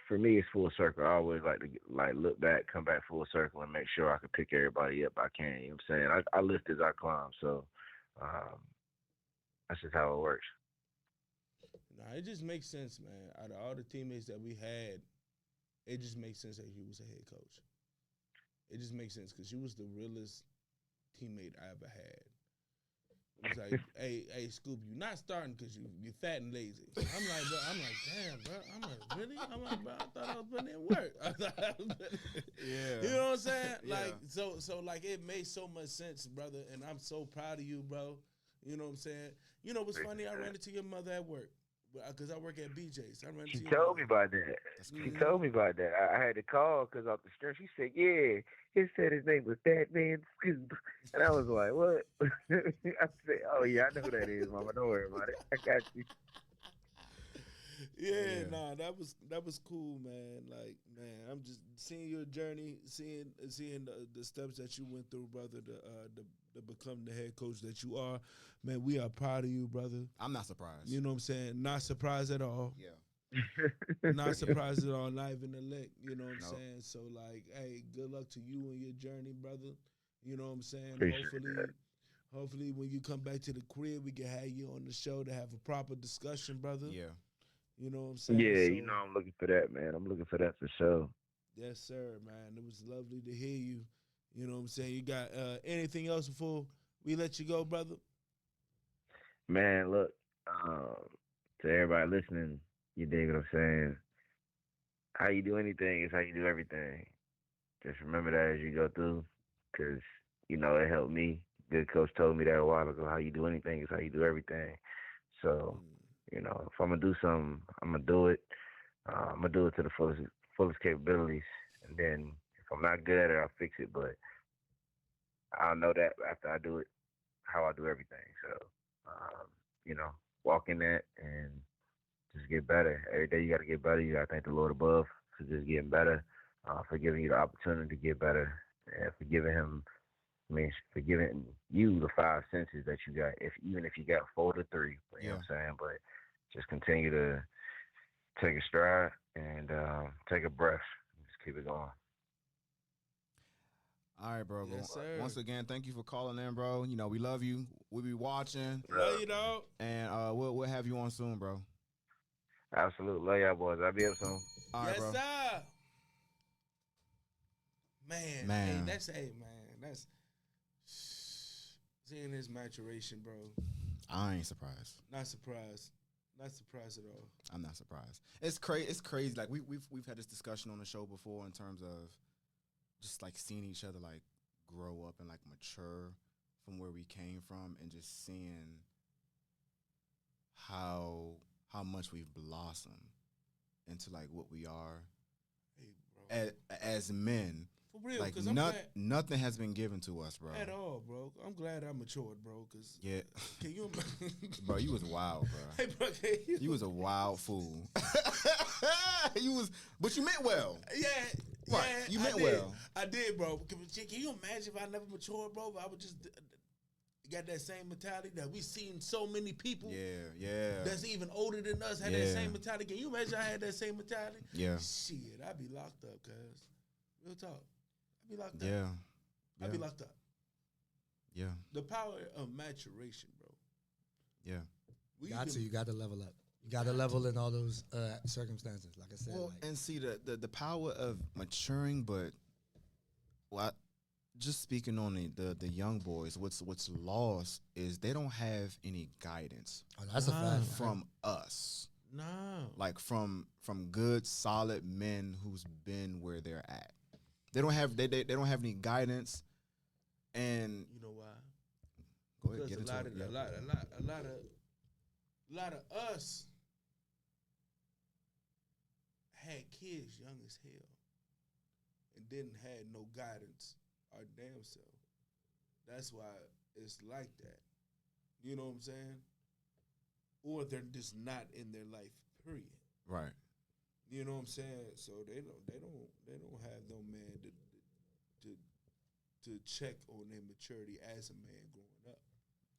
for me, it's full circle. I always like to look back, come back full circle, and make sure I can pick everybody up I can. You know what I'm saying? I lift as I climb, so um, that's just how it works. Nah, it just makes sense, man. Out of all the teammates that we had, it just makes sense that you was a head coach. It just makes sense because you was the realest teammate I ever had. It was like, hey, Scoop, you not starting because you fat and lazy. I'm like, damn, bro. I'm like, really? I'm like, bro, I thought I was putting in work. I thought I was putting Yeah. You know what I'm saying? Yeah. Like, so like it made so much sense, brother. And I'm so proud of you, bro. You know what I'm saying? You know what's funny? I ran into your mother at work. because I work at BJ's. I run She into told me about that. That's She crazy. told me about that. I had to call because off the stream. She said, "Yeah." He said his name was Batman Scoop, and I was like, "What?" I said, "Oh yeah, I know who that is, Mama. Don't worry about it. I got you." Yeah, Yeah. nah, that was cool, man. Like, man, I'm just seeing your journey, seeing the steps that you went through, brother, to become the head coach that you are. Man, we are proud of you, brother. I'm not surprised. You know what I'm saying? Not surprised at all. Yeah. Not surprised at all. Not even a lick. You know what I'm Nope. saying? So, like, hey, good luck to you and your journey, brother. You know what I'm saying? Appreciate that. Hopefully, when you come back to the crib, we can have you on the show to have a proper discussion, brother. Yeah. You know what I'm saying? Yeah, So, you know I'm looking for that, man. I'm looking for that for sure. yes, sir, man. It was lovely to hear you. You know what I'm saying? You got anything else before we let you go, brother? Man, look, to everybody listening, you dig what I'm saying? How you do anything is how you do everything. Just remember that as you go through, because, it helped me. Good coach told me that a while ago. How you do anything is how you do everything. So, if I'm going to do something, I'm going to do it. I'm going to do it to the fullest capabilities. And then if I'm not good at it, I'll fix it. But I'll know that after I do it, how I do everything. So, walk in that and just get better. Every day you got to get better. You got to thank the Lord above for just getting better, for giving you the opportunity to get better, and for giving for giving you the 5 senses that you got. Even if you got 4 to 3, you know what I'm saying? But just continue to take a stride and take a breath. Just keep it going. All right, bro. Yes, sir. Once again, thank you for calling in, bro. We love you. We'll be watching, Love you, dog. and we'll have you on soon, bro. Absolutely. Love y'all boys. I'll be up soon. All right, Yes, bro. sir. Man. Hey, man. That's seeing his maturation, bro. I ain't surprised. Not surprised. Not surprised at all. I'm not surprised. It's crazy. It's crazy. Like we've had this discussion on the show before in terms of just like seeing each other like grow up and like mature from where we came from, and just seeing how much we've blossomed into like what we are Hey, bro. as men. For real, Like because I'm glad. nothing has been given to us, bro. At all, bro. I'm glad I matured, bro, because Yeah, can you bro, you was wild, bro. Hey, bro, You was a wild fool. But you meant well. Yeah. Right, Yeah, you meant I did. well. I did, bro. Can you imagine if I never matured, bro? If I would just got that same mentality that we seen so many people Yeah. that's even older than us had that same mentality. Can you imagine I had that same mentality? Yeah. Shit, I'd be locked up, cuz. Real talk. I'd be locked up. Yeah. I'd be locked up. Yeah. The power of maturation, bro. Yeah. You got to level up. You got to level in all those circumstances. Like I said, Well, and see the power of maturing, but just speaking on the young boys, what's lost is they don't have any guidance that's a fact. from us. No. Like from good solid men who's been where they're at. They don't have they don't have any guidance, and You know why? go ahead, Because get into it. a lot of us had kids young as hell and didn't have no guidance our damn self. That's why it's like that. You know what I'm saying? Or they're just not in their life, period. Right. You know what I'm saying? So they don't have no man to check on their maturity as a man growing up.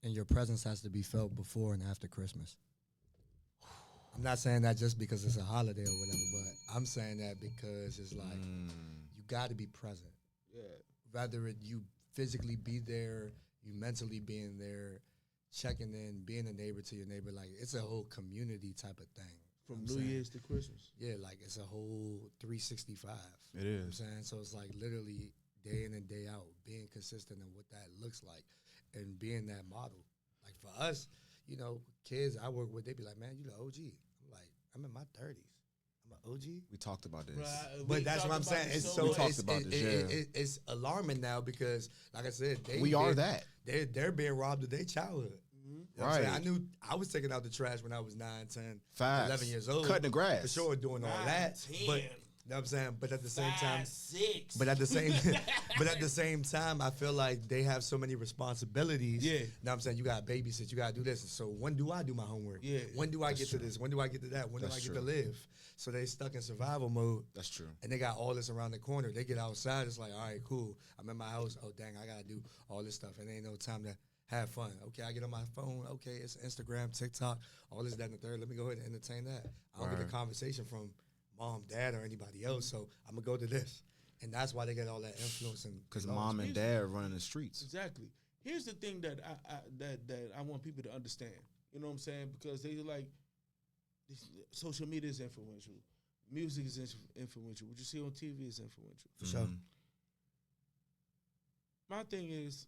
And your presence has to be felt before and after Christmas. I'm not saying that just because it's a holiday or whatever, but I'm saying that because it's like you got to be present. Yeah. Rather you physically be there, you mentally being there, checking in, being a neighbor to your neighbor. Like, it's a whole community type of thing. From New Year's to Christmas. Yeah, like it's a whole 365. It You know what I'm is. saying? So it's like literally day in and day out, being consistent in what that looks like and being that model. Like for us, kids I work with, they be like, man, you the OG. I'm like, I'm in my 30s. I'm an OG. We talked about this. But that's what I'm saying. It's so it's alarming now because, like I said, We are that. They're being robbed of their childhood. You know what I'm saying? I knew I was taking out the trash when I was 9, 10, Facts. 11 years old. Cutting the grass. For sure, doing all that. 10. But you know what I'm saying? But at the same 5, time, 6. but at the same time, I feel like they have so many responsibilities. Yeah. You know what I'm saying? You got to babysit, you got to do this. So when do I do my homework? Yeah. When do I get to this? When do I get to that? When do I get to live? So they stuck in survival mode. That's true. And they got all this around the corner. They get outside, it's like, all right, cool. I'm in my house. Oh, dang, I got to do all this stuff. And ain't no time to have fun. Okay, I get on my phone. Okay, it's Instagram, TikTok, all this, that, and the third. Let me go ahead and entertain that. I don't get a conversation from mom, dad, or anybody else, so I'm going to go to this. And that's why they get all that influence. Because mom and dad running the streets. Exactly. Here's the thing that I want people to understand. You know what I'm saying? Because they like, social media is influential. Music is influential. What you see on TV is influential. For sure. My thing is,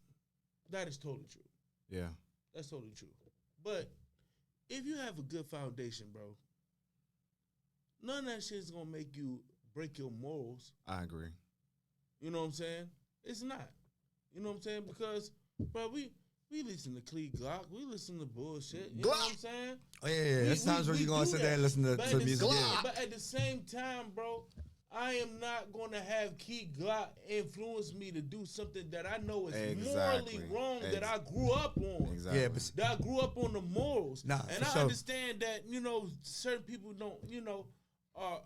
that is totally true. Yeah. That's totally true. But if you have a good foundation, bro, none of that shit is going to make you break your morals. I agree. You know what I'm saying? It's not. You know what I'm saying? Because, bro, we listen to Clee Glock. We listen to bullshit. You know what I'm saying? Oh, yeah. There's times where you're going to sit there and listen to music. But at the same time, bro, I am not going to have Key Glock influence me to do something that I know is morally wrong that I grew up on. Exactly. Yeah, but that I grew up on the morals. Nah, and I understand that, you know, certain people don't, you know, are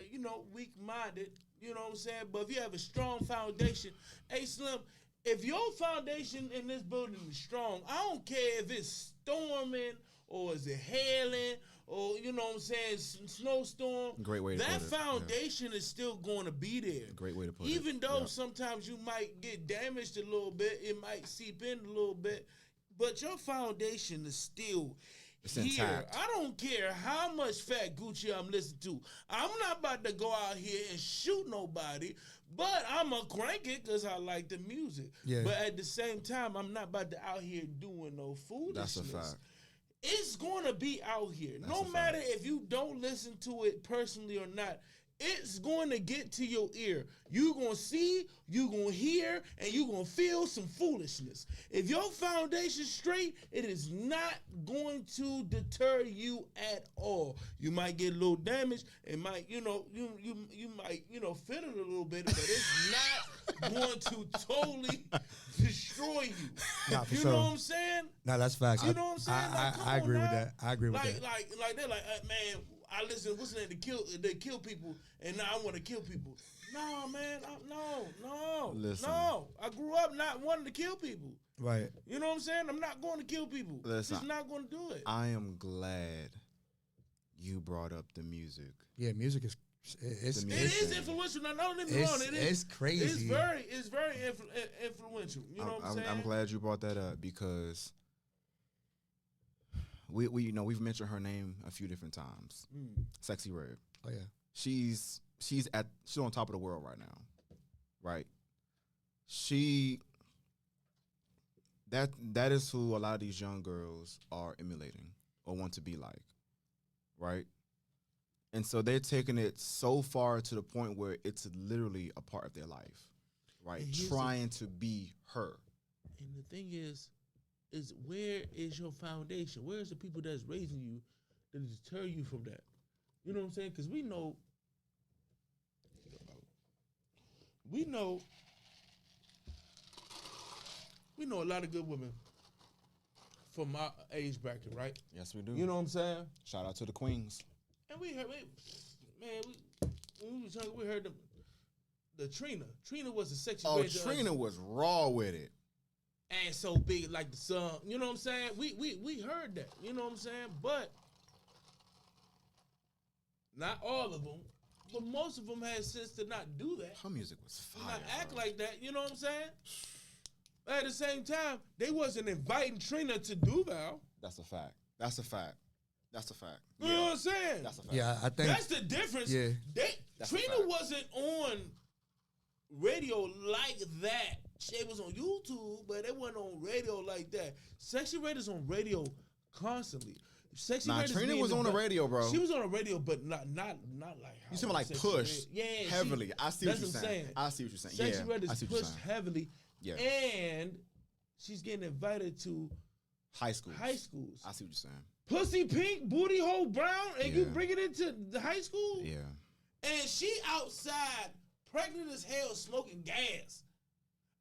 you know, weak-minded. You know what I'm saying? But if you have a strong foundation, hey, Slim, if your foundation in this building is strong, I don't care if it's storming or is it hailing or, you know what I'm saying, snowstorm. Great way to put it. That foundation is still going to be there. Great way to put it. Even though sometimes you might get damaged a little bit, it might seep in a little bit, but your foundation is still here. Intact. I don't care how much Fat Gucci I'm listening to. I'm not about to go out here and shoot nobody, but I'm going to crank it because I like the music. Yeah. But at the same time, I'm not about to out here doing no foolishness. That's a fact. It's going to be out here. That's no a matter fact. if you don't listen to it personally or not, it's going to get to your ear. You're going to see, you're going to hear, and you're going to feel some foolishness. If your foundation's straight, it is not going to deter you at all. You might get a little damage. It might, you know, you might, you know, feel it a little bit, but it's not going to totally destroy you. Nah, for you sure. know what I'm saying? No, that's facts. You know what I'm saying? Like, come I on agree with now. that. I agree with like, that. Like they're like, man, I listen, what's the name, they kill people, and now I want to kill people. No, man, no. Listen. No. I grew up not wanting to kill people. Right. You know what I'm saying? I'm not going to kill people. Listen, Just not going to do it. I am glad you brought up the music. Yeah, music is it's The It music. is influential. Now, don't get me wrong. It is. It's crazy. It's very influential. You know what I'm saying? I'm glad you brought that up because we you know we've mentioned her name a few different times. Sexy Red. Oh yeah. She's on top of the world right now, right? That is who a lot of these young girls are emulating or want to be like, right? And so they're taking it so far to the point where it's literally a part of their life, right? And here's Trying to be her. And the thing is where is your foundation? Where is the people that's raising you to deter you from that? You know what I'm saying? Because we know a lot of good women from our age bracket, right? Yes, we do. You know what I'm saying? Shout out to the queens. And we heard, when we was young, we heard the Trina. Trina was a sexy. Oh, Trina was raw with it. Ass so big like the sun. You know what I'm saying? We heard that. You know what I'm saying? But not all of them, but most of them had sense to not do that. Her music was To fire. not act bro. like that. You know what I'm saying? But at the same time, they wasn't inviting Trina to Duval. That's a fact. That's a fact. That's a fact. You know what I'm saying? That's a fact. Yeah, I think That's the difference. Yeah. That's a Trina fact. wasn't on radio like that. She was on YouTube, but it wasn't on radio like that. Sexy Red is on radio constantly. Sexy Red is Trina being was on the developed- radio, bro. She was on the radio, but not like how You see me like Sexy push Red- Yeah, heavily. I see what that's you're I'm saying. I see what you're saying. Sexy Yeah, Red I is see what you're pushed saying. heavily, Yeah. and she's getting invited to High schools. High schools. I see what you're saying. Pussy pink, booty hole brown, and you Yeah. bring it into the high school? Yeah. And she outside, pregnant as hell, smoking gas.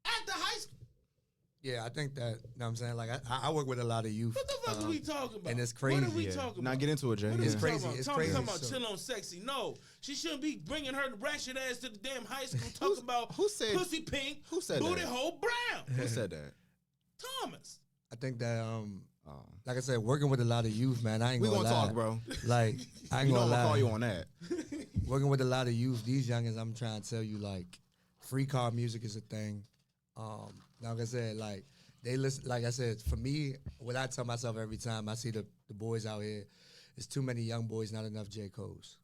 At the high school. Yeah, I think that, you know what I'm saying? Like, I work with a lot of youth. What the fuck are we talking about? And it's What are crazy. we Yeah. talking Now about? get into it, Jay. What are Yeah. we crazy. talking about? It's Talking crazy. about So- chill on sexy. No, she shouldn't be bringing her ratchet ass to the damn high school talking about who said- pussy pink, who said booty that? hole brown. Who said that? Thomas. I think that, Oh. like I said, working with a lot of youth, man, I ain't We gonna gonna lie. talk, bro. Like, I ain't You know gonna I'm lie. gonna call you on that. Working with a lot of youth, these youngins, I'm trying to tell you, like, free car music is a thing. Like I said, like, they listen, like I said, for me, what I tell myself every time I see the boys out here, it's too many young boys, not enough J. Cole's.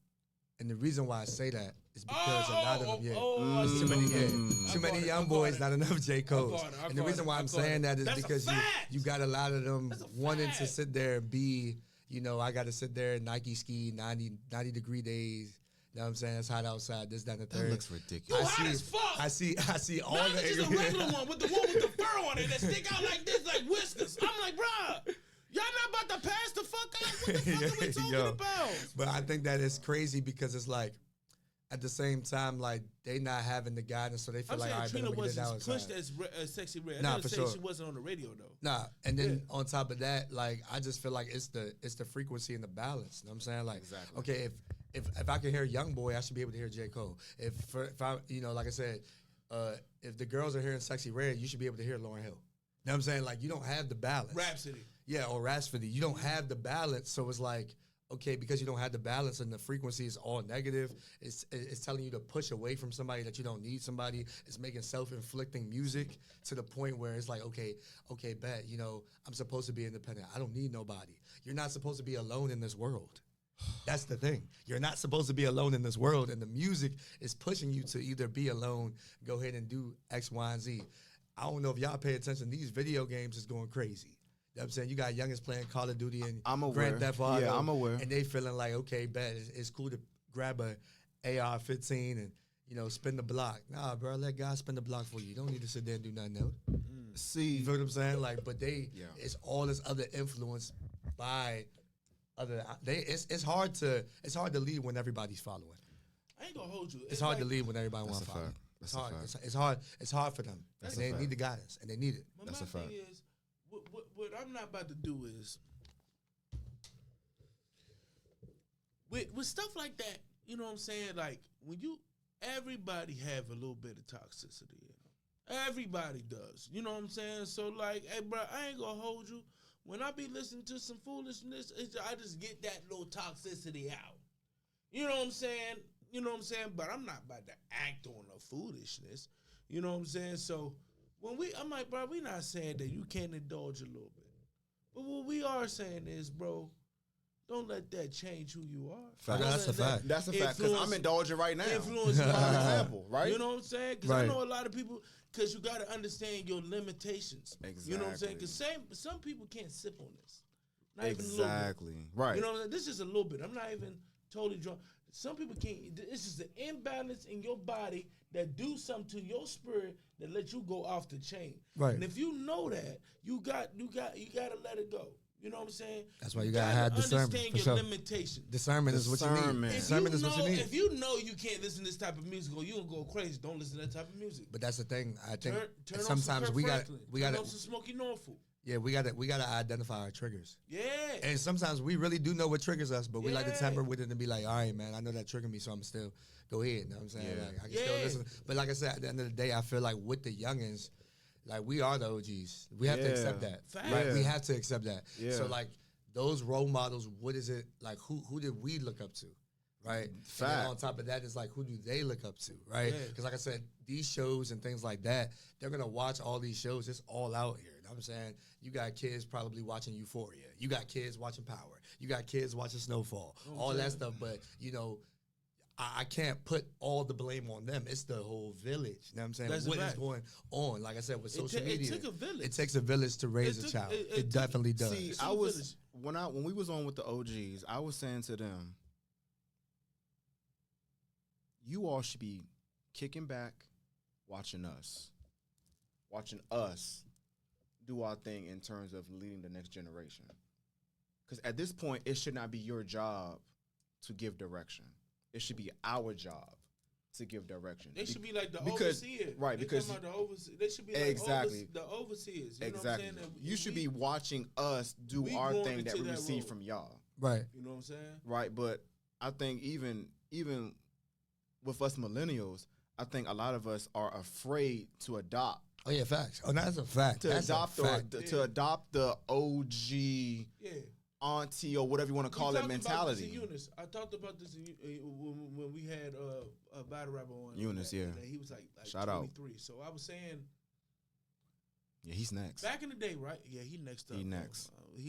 And the reason why I say that is because a lot of them, it's too many, too many young boys, not enough J. Cole's. And the reason why I'm saying that is because you got a lot of them wanting to sit there and be, you know, I got to sit there and Nike ski 90-degree days. You know what I'm saying? It's hot outside, this, that, and the third. That looks ridiculous. hot as fuck. I see all Not the just a regular one with the fur on it that stick out like this, like whiskers. I'm like, bruh, y'all not about to pass the fuck out? What the fuck are we talking Yo. about? But I think that it's crazy because it's like, at the same time, like, they not having the guidance, so they feel I'm like, all right, saying but Trina let me get wasn't that pushed outside. as sexy red. Nah, I didn't for say sure. she wasn't on the radio though. Nah, and then Yeah. on top of that, like, I just feel like it's the frequency and the balance. You know what I'm saying? Like, Exactly. okay, if I can hear Young Boy, I should be able to hear J. Cole. If I, you know, like I said, if the girls are hearing Sexy Red, you should be able to hear Lauryn Hill. You know what I'm saying? Like, you don't have the balance. Rhapsody. Yeah, or Rhapsody. You don't have the balance, so it's like, okay, because you don't have the balance and the frequency is all negative, it's telling you to push away from somebody that you don't need somebody. It's making self-inflicting music to the point where it's like, okay, bet, you know, I'm supposed to be independent. I don't need nobody. You're not supposed to be alone in this world. That's the thing. You're not supposed to be alone in this world, and the music is pushing you to either be alone, go ahead and do X, Y, and Z. I don't know if y'all pay attention. These video games is going crazy. You know what I'm saying? You got youngins playing Call of Duty and I'm aware. Grand Theft Auto. Yeah, I'm aware. And they feeling like, okay, bet, it's cool to grab a AR-15 and, you know, spin the block. Nah, bro, let God spin the block for you. You don't need to sit there and do nothing else. See, You feel what I'm saying? Like, but Yeah. it's all this other influence by other. It's hard to lead when everybody's following. I ain't gonna hold you. It's hard to like, lead when everybody That's wants to a follow. fact. It's That's a hard. fact. It's hard. It's hard for them, That's and a they fact. need the guidance, and they need it. But That's my a fact. thing is, what I'm not about to do is with stuff like that. You know what I'm saying? Like when everybody have a little bit of toxicity in them. Everybody does. You know what I'm saying? So like, hey, bro, I ain't gonna hold you. When I be listening to some foolishness, I just get that little toxicity out. You know what I'm saying? You know what I'm saying? But I'm not about to act on the foolishness. You know what I'm saying? So I'm like, bro, we not saying that you can't indulge a little bit. But what we are saying is, bro, don't let that change who you are. Fact. Don't That's let a fact. that That's a fact because I'm influence- indulging right now. Influence Prime your example, right? You know what I'm saying? Because I Right. know a lot of people, because you got to understand your limitations. You know what I'm saying? Because some people can't sip on this. Not even a little bit. Exactly. Right. You know what I'm saying? This is a little bit. I'm not even totally drunk. Some people can't. It's just an imbalance in your body that do something to your spirit that let you go off the chain. Right. And if you know that, you got to let it go. You know what I'm saying? That's why you gotta have discernment, Understand for your sure. limitations. Discernment is what you need. Discernment. Discernment is what you need. If you know you can't listen to this type of music or you gonna go crazy, don't listen to that type of music. But that's the thing. I think Turn on some sometimes Kirk we Franklin. got Turn on some Smokey Norfolk. we got to identify our triggers. Yeah. And sometimes we really do know what triggers us, but we like to Yeah. temper with it and be like, all right, man, I know that triggered me, so I'm still go ahead. You know what I'm saying? Yeah. Like, I can still Yeah. listen. But like I said, at the end of the day, I feel like with the youngins, like we are the OGs. We have to Yeah. accept that. Facts. Right? We Yeah. have to accept that. Yeah. So like those role models, what is it like? Who did we look up to? Right. And then Fact. on top of that, it's like who do they look up to? Right. Yeah. Because like I said, these shows and things like that, they're gonna watch all these shows. It's all out here. You know what I'm saying? You got kids probably watching Euphoria. You got kids watching Power. You got kids watching Snowfall. All that stuff. But you know, I can't put all the blame on them. It's the whole village. You know what I'm saying? That's a What is fact. going on? Like I said, with social It media, took a village. it takes a village to raise a child. It took- definitely does. See, It's I a was village. when we was on with the OGs, I was saying to them, you all should be kicking back, watching us, do our thing in terms of leading the next generation. Because at this point, it should not be your job to give direction. It should be our job to give direction. They should be like the overseers. Right, because they should be like exactly the overseers. You exactly. know what I'm saying? You should be watching us do our thing that we receive from y'all. Right. You know what I'm saying? Right, but I think even with us millennials, I think a lot of us are afraid to adopt. Oh yeah, facts. Oh, that's a fact. To adopt the OG auntie or whatever you want to call it mentality. I talked about this when we had a battle rapper on. Eunice, yeah. He was like Shout 23. Out. So I was saying. Yeah, he's next. Back in the day, right? Yeah, he next up. He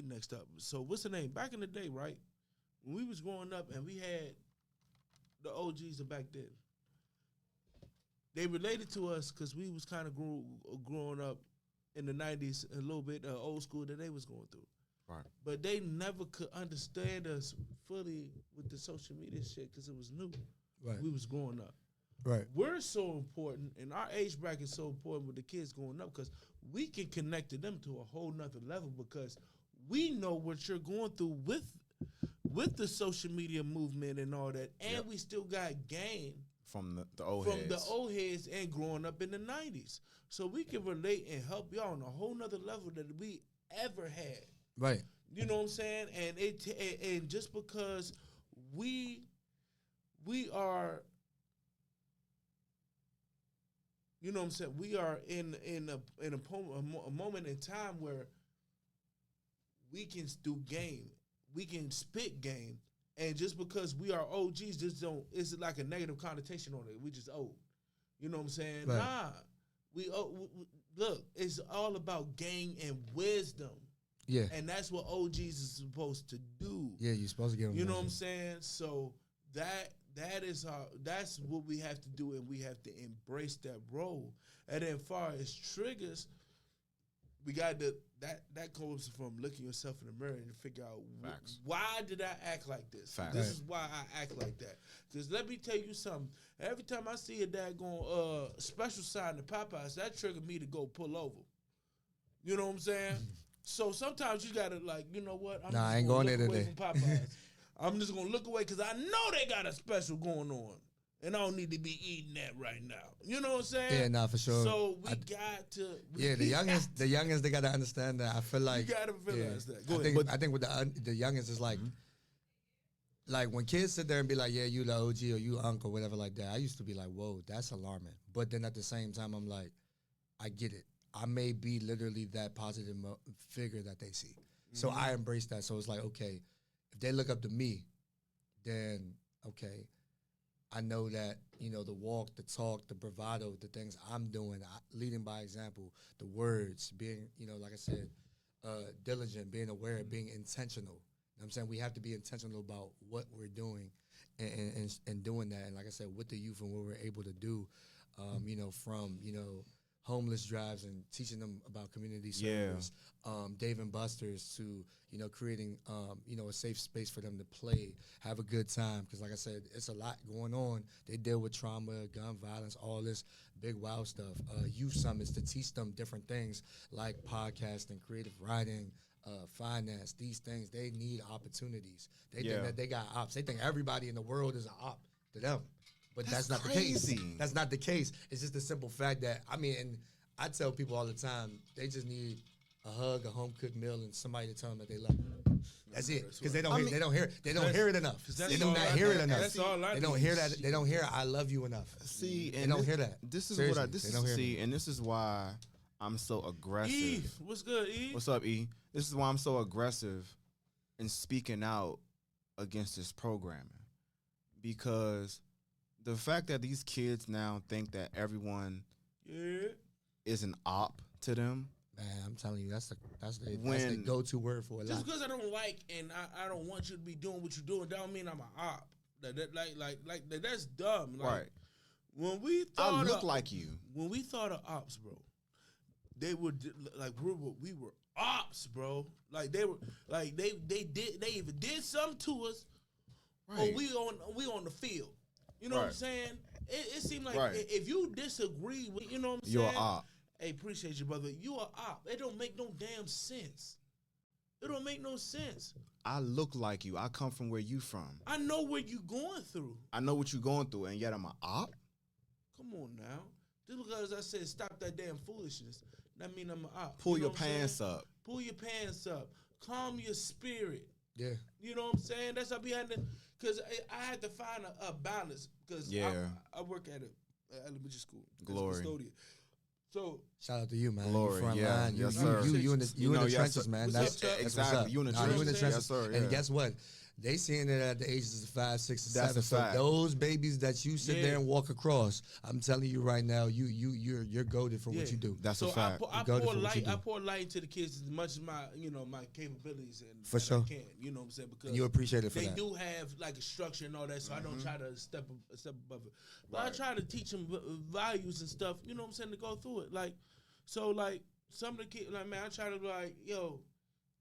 next up. So what's the name? Back in the day, right? When we was growing up and we had the OGs of back then. They related to us because we was kind of growing up in the 90s, a little bit old school that they was going through. Right. But they never could understand us fully with the social media shit because it was new. Right. We was growing up. Right. We're so important, and our age bracket is so important with the kids growing up because we can connect to them to a whole nother level because we know what you're going through with the social media movement and all that, and we still got game from the old heads and growing up in the 90s. So we can relate and help y'all on a whole nother level that we ever had. Right. You know what I'm saying? And just because we are, you know what I'm saying, we are in a moment in time where we can do game, we can spit game, and just because we are OGs, just don't. It's like a negative connotation on it. We just old. You know what I'm saying? Right. Nah, we look. It's all about game and wisdom. Yeah. And that's what OGs is supposed to do. Yeah, you're supposed to give them. You know what I'm saying? So that's what we have to do, and we have to embrace that role. And then, far as triggers, we got that comes from looking yourself in the mirror and figure out why did I act like this? Facts. This is why I act like that. Because let me tell you something. Every time I see a daggone special sign in Popeyes, that triggered me to go pull over. You know what I'm saying? So sometimes you gotta you know what? I ain't going there today. From Popeyes. I'm just gonna look away because I know they got a special going on, and I don't need to be eating that right now. You know what I'm saying? Yeah, nah, for sure. So we got to. The youngins, they gotta understand that. I feel like you gotta realize that. Go ahead. I think with the youngins is like when kids sit there and be like, yeah, you the OG or you uncle, whatever like that. I used to be like, whoa, that's alarming. But then at the same time, I'm like, I get it. I may be literally that positive figure that they see. So I embrace that. So it's like, okay, if they look up to me, then, okay, I know that, the walk, the talk, the bravado, the things I'm doing, leading by example, the words, being, like I said, diligent, being aware, being intentional. You know what I'm saying? We have to be intentional about what we're doing and doing that. And like I said, with the youth and what we're able to do, from, homeless drives and teaching them about community service, Dave and Buster's to, creating, a safe space for them to play, have a good time. Because like I said, it's a lot going on. They deal with trauma, gun violence, all this big wild stuff. Youth summits to teach them different things like podcasting, creative writing, finance, these things. They need opportunities. They think that they got ops. They think everybody in the world is an op to them. But that's not crazy. The case. That's not the case. It's just the simple fact that, and I tell people all the time, they just need a hug, a home-cooked meal, and somebody to tell them that they love them. That's it. Because they don't hear it enough. They do not hear it enough. That's all I They don't hear that. They don't hear I love you enough. See, they don't hear that. This is Seriously, what and this is why I'm so aggressive. E, what's good, E? What's up, E? This is why I'm so aggressive in speaking out against this programming. Because the fact that these kids now think that everyone is an op to them. Man, I'm telling you, that's the go-to word for a lot. Just because I don't like and I don't want you to be doing what you're doing, that don't mean I'm an op. That's dumb. Like, right. When we thought I look like you. When we thought of ops, bro, they were like we were ops, bro. Like they were like they even did something to us. Right. Or we on the field. You know what I'm saying? It seemed like if you disagree with, you know what I'm saying? You're an op. Hey, appreciate you, brother. You are op. It don't make no damn sense. It don't make no sense. I look like you. I come from where you from. I know what you going through. I know what you're going through, and yet I'm an op? Come on now. Just because I said stop that damn foolishness, that mean I'm an op. Pull your pants up. Pull your pants up. Calm your spirit. Yeah. You know what I'm saying? That's how behind it. Because I had to find a balance. Because I work at a elementary school. Glory. Custodian. So shout out to you, man. Glory, you front yeah, line. yes, You sir. you in the trenches, man. That's exactly. what's up. You in the trenches. Yes, sir. Yeah. And guess what? They seeing it at the ages of 5, 6, and That's 7. a So fact. those babies that you sit there and walk across, I'm telling you right now, you're goated for what you do. That's a fact. I pour light into the kids as much as my capabilities and for sure. I can. You know what I'm saying? Because you appreciate it for they that. do have like a structure and all that, so I don't try to step above it. But I try to teach them values and stuff. You know what I'm saying, to go through it. Like some of the kids, like, man, I try to be like, yo.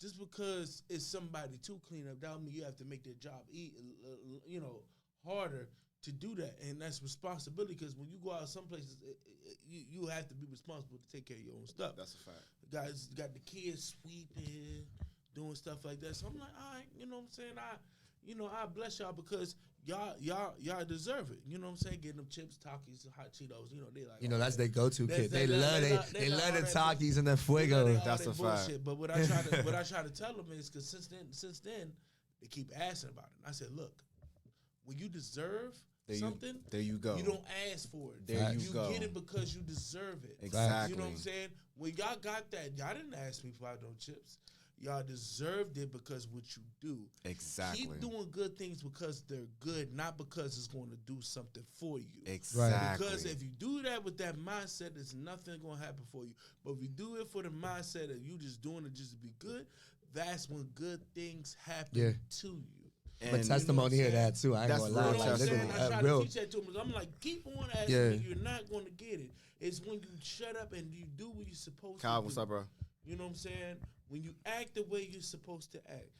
Just because it's somebody to clean up, that mean you have to make their job harder to do that, and that's responsibility. Because when you go out some places, you have to be responsible to take care of your own stuff. That's a fact. Guys got the kids sweeping, doing stuff like that. So I'm like, all right, you know what I'm saying? I bless y'all because y'all deserve it. You know what I'm saying? Getting them chips, Takis, hot Cheetos. They like. That's their go-to kid. They love the Takis and the Fuego. That's a fact. But what I try to tell them is because since then they keep asking about it. And I said, look, when you deserve something, there you go. You don't ask for it. There you go. You get it because you deserve it. Exactly. You know what I'm saying? When y'all got that, y'all didn't ask me for no chips. Y'all deserved it because what you do. Exactly. Keep doing good things because they're good, not because it's going to do something for you. Exactly. Because if you do that with that mindset, there's nothing going to happen for you. But if you do it for the mindset of you just doing it just to be good, that's when good things happen to you. But testimony of that too. I ain't gonna lie. I try to teach that to them. I'm like, keep on asking me. You're not going to get it. It's when you shut up and you do what you're supposed to do. What's up, bro? You know what I'm saying? When you act the way you're supposed to act,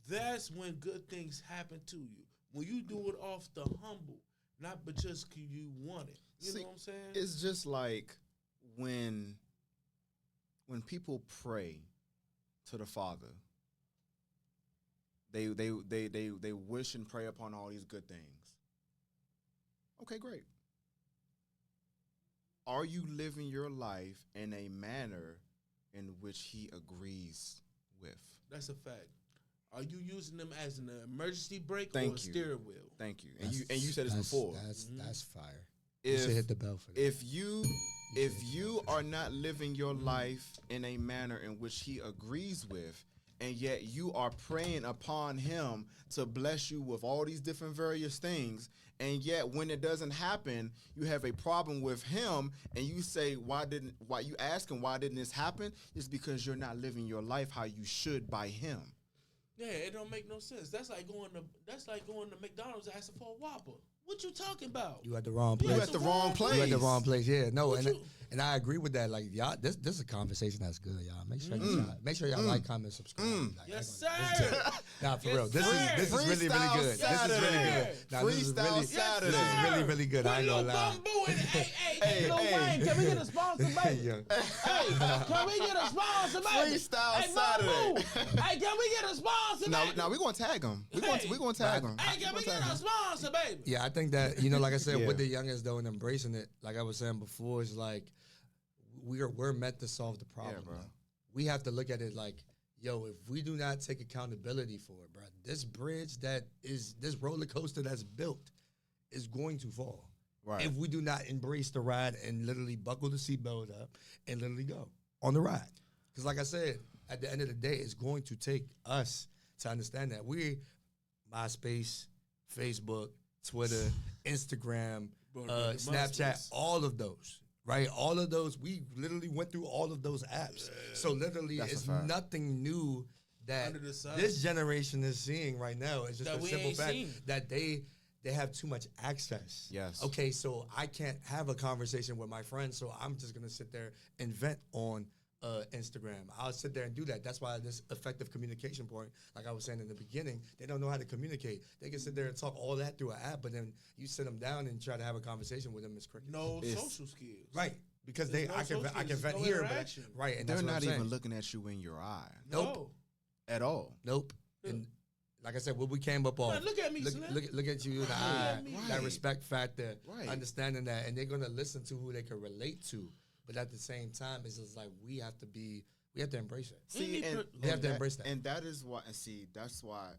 that's when good things happen to you. When you do it off the humble, not but just 'cause you want it. You know what I'm saying? It's just like when people pray to the Father, they wish and pray upon all these good things. Okay, great. Are you living your life in a manner in which he agrees with? That's a fact. Are you using them as an emergency brake or a steering wheel? Thank you. And you said this before. That's fire. You should hit the bell for that. If you are not living your life in a manner in which he agrees with, and yet you are praying upon him to bless you with all these different various things, and yet when it doesn't happen, you have a problem with him, and you say, why didn't this happen? It's because you're not living your life how you should by him. Yeah, it don't make no sense. That's like going to McDonald's asking for a Whopper. What you talking about? You at the wrong place. You at the wrong place. You at the wrong place. Yeah, no, and I agree with that. Like y'all, this is a conversation that's good, y'all. Make sure y'all like, comment, subscribe. Like, yes, sir. Nah, for real. This is really good. Saturday. This is really good. Nah, Freestyle Saturday. This is really good. I ain't gonna lie. Hey, Lil Wayne, can we get a sponsor, baby? Hey, can we get a sponsor, baby? Freestyle Saturday. Hey, can we get a sponsor, baby? No, we're gonna tag him. We're gonna tag him. Hey, can we get a sponsor, baby? Yeah, I think that, like I said, with the youngest though and embracing it, like I was saying before, it's like we're meant to solve the problem. Yeah, bro. We have to look at it like, yo, if we do not take accountability for it, bro, this bridge this roller coaster that's built is going to fall. Right. If we do not embrace the ride and literally buckle the seatbelt up and literally go on the ride. Because like I said, at the end of the day, it's going to take us to understand that we MySpace, Facebook, Twitter, Instagram, Snapchat, all of those, right? All of those, we literally went through all of those apps. So literally, it's nothing new that this generation is seeing right now. It's just a simple fact that they have too much access. Yes. Okay, so I can't have a conversation with my friends, so I'm just going to sit there and vent on Instagram. I'll sit there and do that. That's why this effective communication point, like I was saying in the beginning, they don't know how to communicate. They can sit there and talk all that through an app, but then you sit them down and try to have a conversation with them. It's cricket. No social skills. Right. because I can vent here, but right, and they're that's what not I'm even saying. looking at you in your eye. Nope. At all. Nope. And like I said, what we came up on. Man, look at me, look at you in the eye. Right. That respect factor, Right. understanding that, and they're gonna listen to who they can relate to. But at the same time, it's just like we have to embrace it. See, we have to embrace that. And that is why. And see, that's why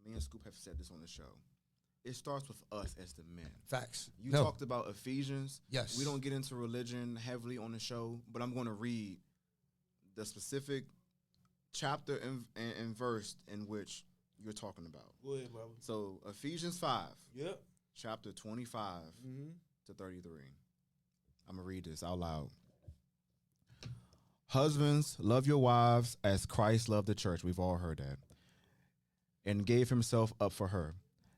me and Scoop have said this on the show. It starts with us as the men. Facts. You talked about Ephesians. Yes. We don't get into religion heavily on the show, but I'm going to read the specific chapter and verse in which you're talking about. Go ahead, brother. So Ephesians 5, Yep. chapter 25 to 33. I'm going to read this out loud. Husbands, love your wives as Christ loved the church. We've all heard that. And gave himself up for her,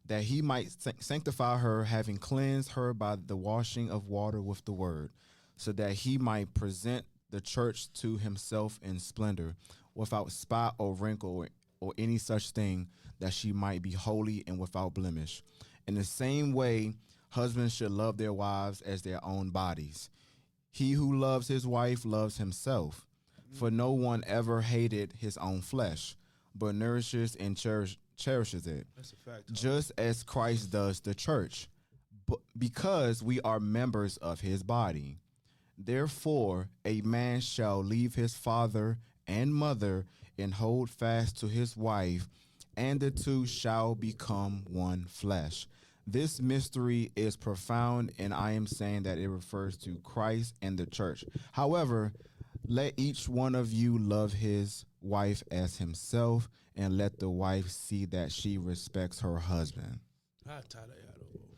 that he might sanctify her, having cleansed her by the washing of water with the word, so that he might present the church to himself in splendor, without spot or wrinkle or any such thing, that she might be holy and without blemish. In the same way, husbands should love their wives as their own bodies. He who loves his wife loves himself, for no one ever hated his own flesh, but nourishes and cherishes it. That's a fact. Just as Christ does the church, because we are members of his body. Therefore, a man shall leave his father and mother and hold fast to his wife, and the two shall become one flesh. This mystery is profound, and I am saying that it refers to Christ and the church. However, let each one of you love his wife as himself, and let the wife see that she respects her husband.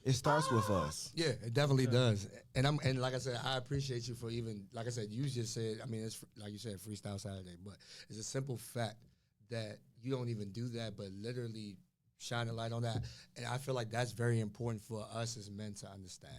It starts with us. Yeah, it definitely does. And like I said, I appreciate you for even, like I said, you just said, I mean, it's like you said, Freestyle Saturday, but it's a simple fact that you don't even do that, but literally shine a light on that. And I feel like that's very important for us as men to understand.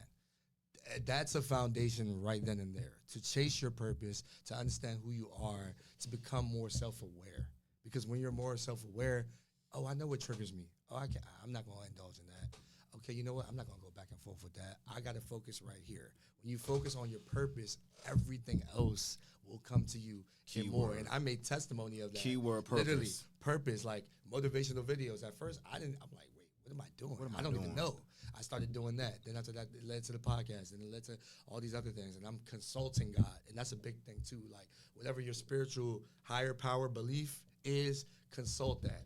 That's a foundation right then and there, to chase your purpose, to understand who you are, to become more self-aware. Because when you're more self-aware, oh, I know what triggers me. Oh, I'm not going to indulge in that. Okay, you know what? I'm not going to go back and forth with that. I got to focus right here. When you focus on your purpose, everything else will come to you and more. And I made testimony of that. Keyword purpose. Literally, purpose, like motivational videos. At first, I'm like, wait, what am I doing? I don't even know. I started doing that. Then after that, it led to the podcast, and it led to all these other things. And I'm consulting God, and that's a big thing too. Like whatever your spiritual higher power belief is, consult that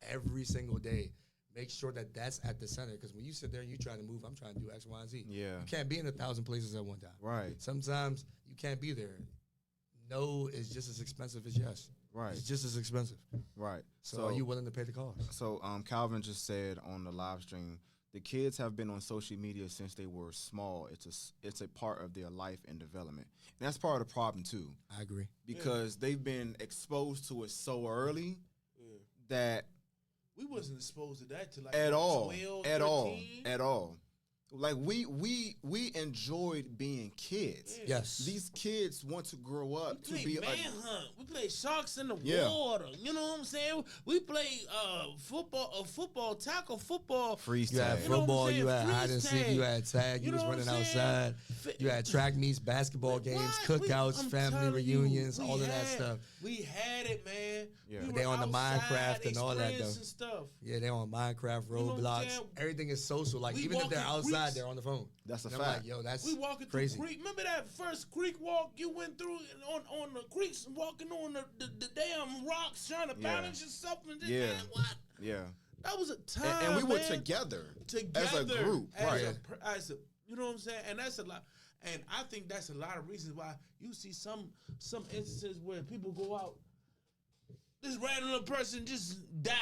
every single day. Make sure that that's at the center, because when you sit there and you try to move, I'm trying to do X, Y, and Z. Yeah. You can't be in 1,000 places at one time. Right. Sometimes you can't be there. No is just as expensive as yes. Right. It's just as expensive. Right. So are you willing to pay the cost? So Calvin just said on the live stream, the kids have been on social media since they were small. It's a part of their life and development. And that's part of the problem too. I agree. Because they've been exposed to it so early that we wasn't exposed to that till like at all. 12, at 13. all. Like we enjoyed being kids. Yeah. Yes. These kids want to grow up to We be played manhunt. We played sharks in the Yeah. water. You know what I'm saying? We played football, tackle football. freestyle. You had You know what I'm football, saying? you had hide and seek, Freestyle. you had tag, you You was know what running I'm saying? outside, you had track meets, basketball games, What? cookouts, I'm family telling you, reunions, we all of that had- stuff. We had it, man. Yeah. We They were on the outside Minecraft and all that, though. experiencing Stuff. Yeah, they're on Minecraft, know what I'm Roblox. saying? Everything is social. Like, We even if they're walking outside, creeks. they're on the phone. That's a And I'm fact. like, yo, that's We walking crazy. through creek. Remember that first creek walk you went through on the creeks, walking on the damn rocks, trying to Yeah. balance yourself and just, Yeah. man, what? Yeah. That was a time, And we were man. together Together as a group. Right. as a, you know what I'm saying? And that's a lot. And I think that's a lot of reasons why you see some instances where people go out, this random person just died.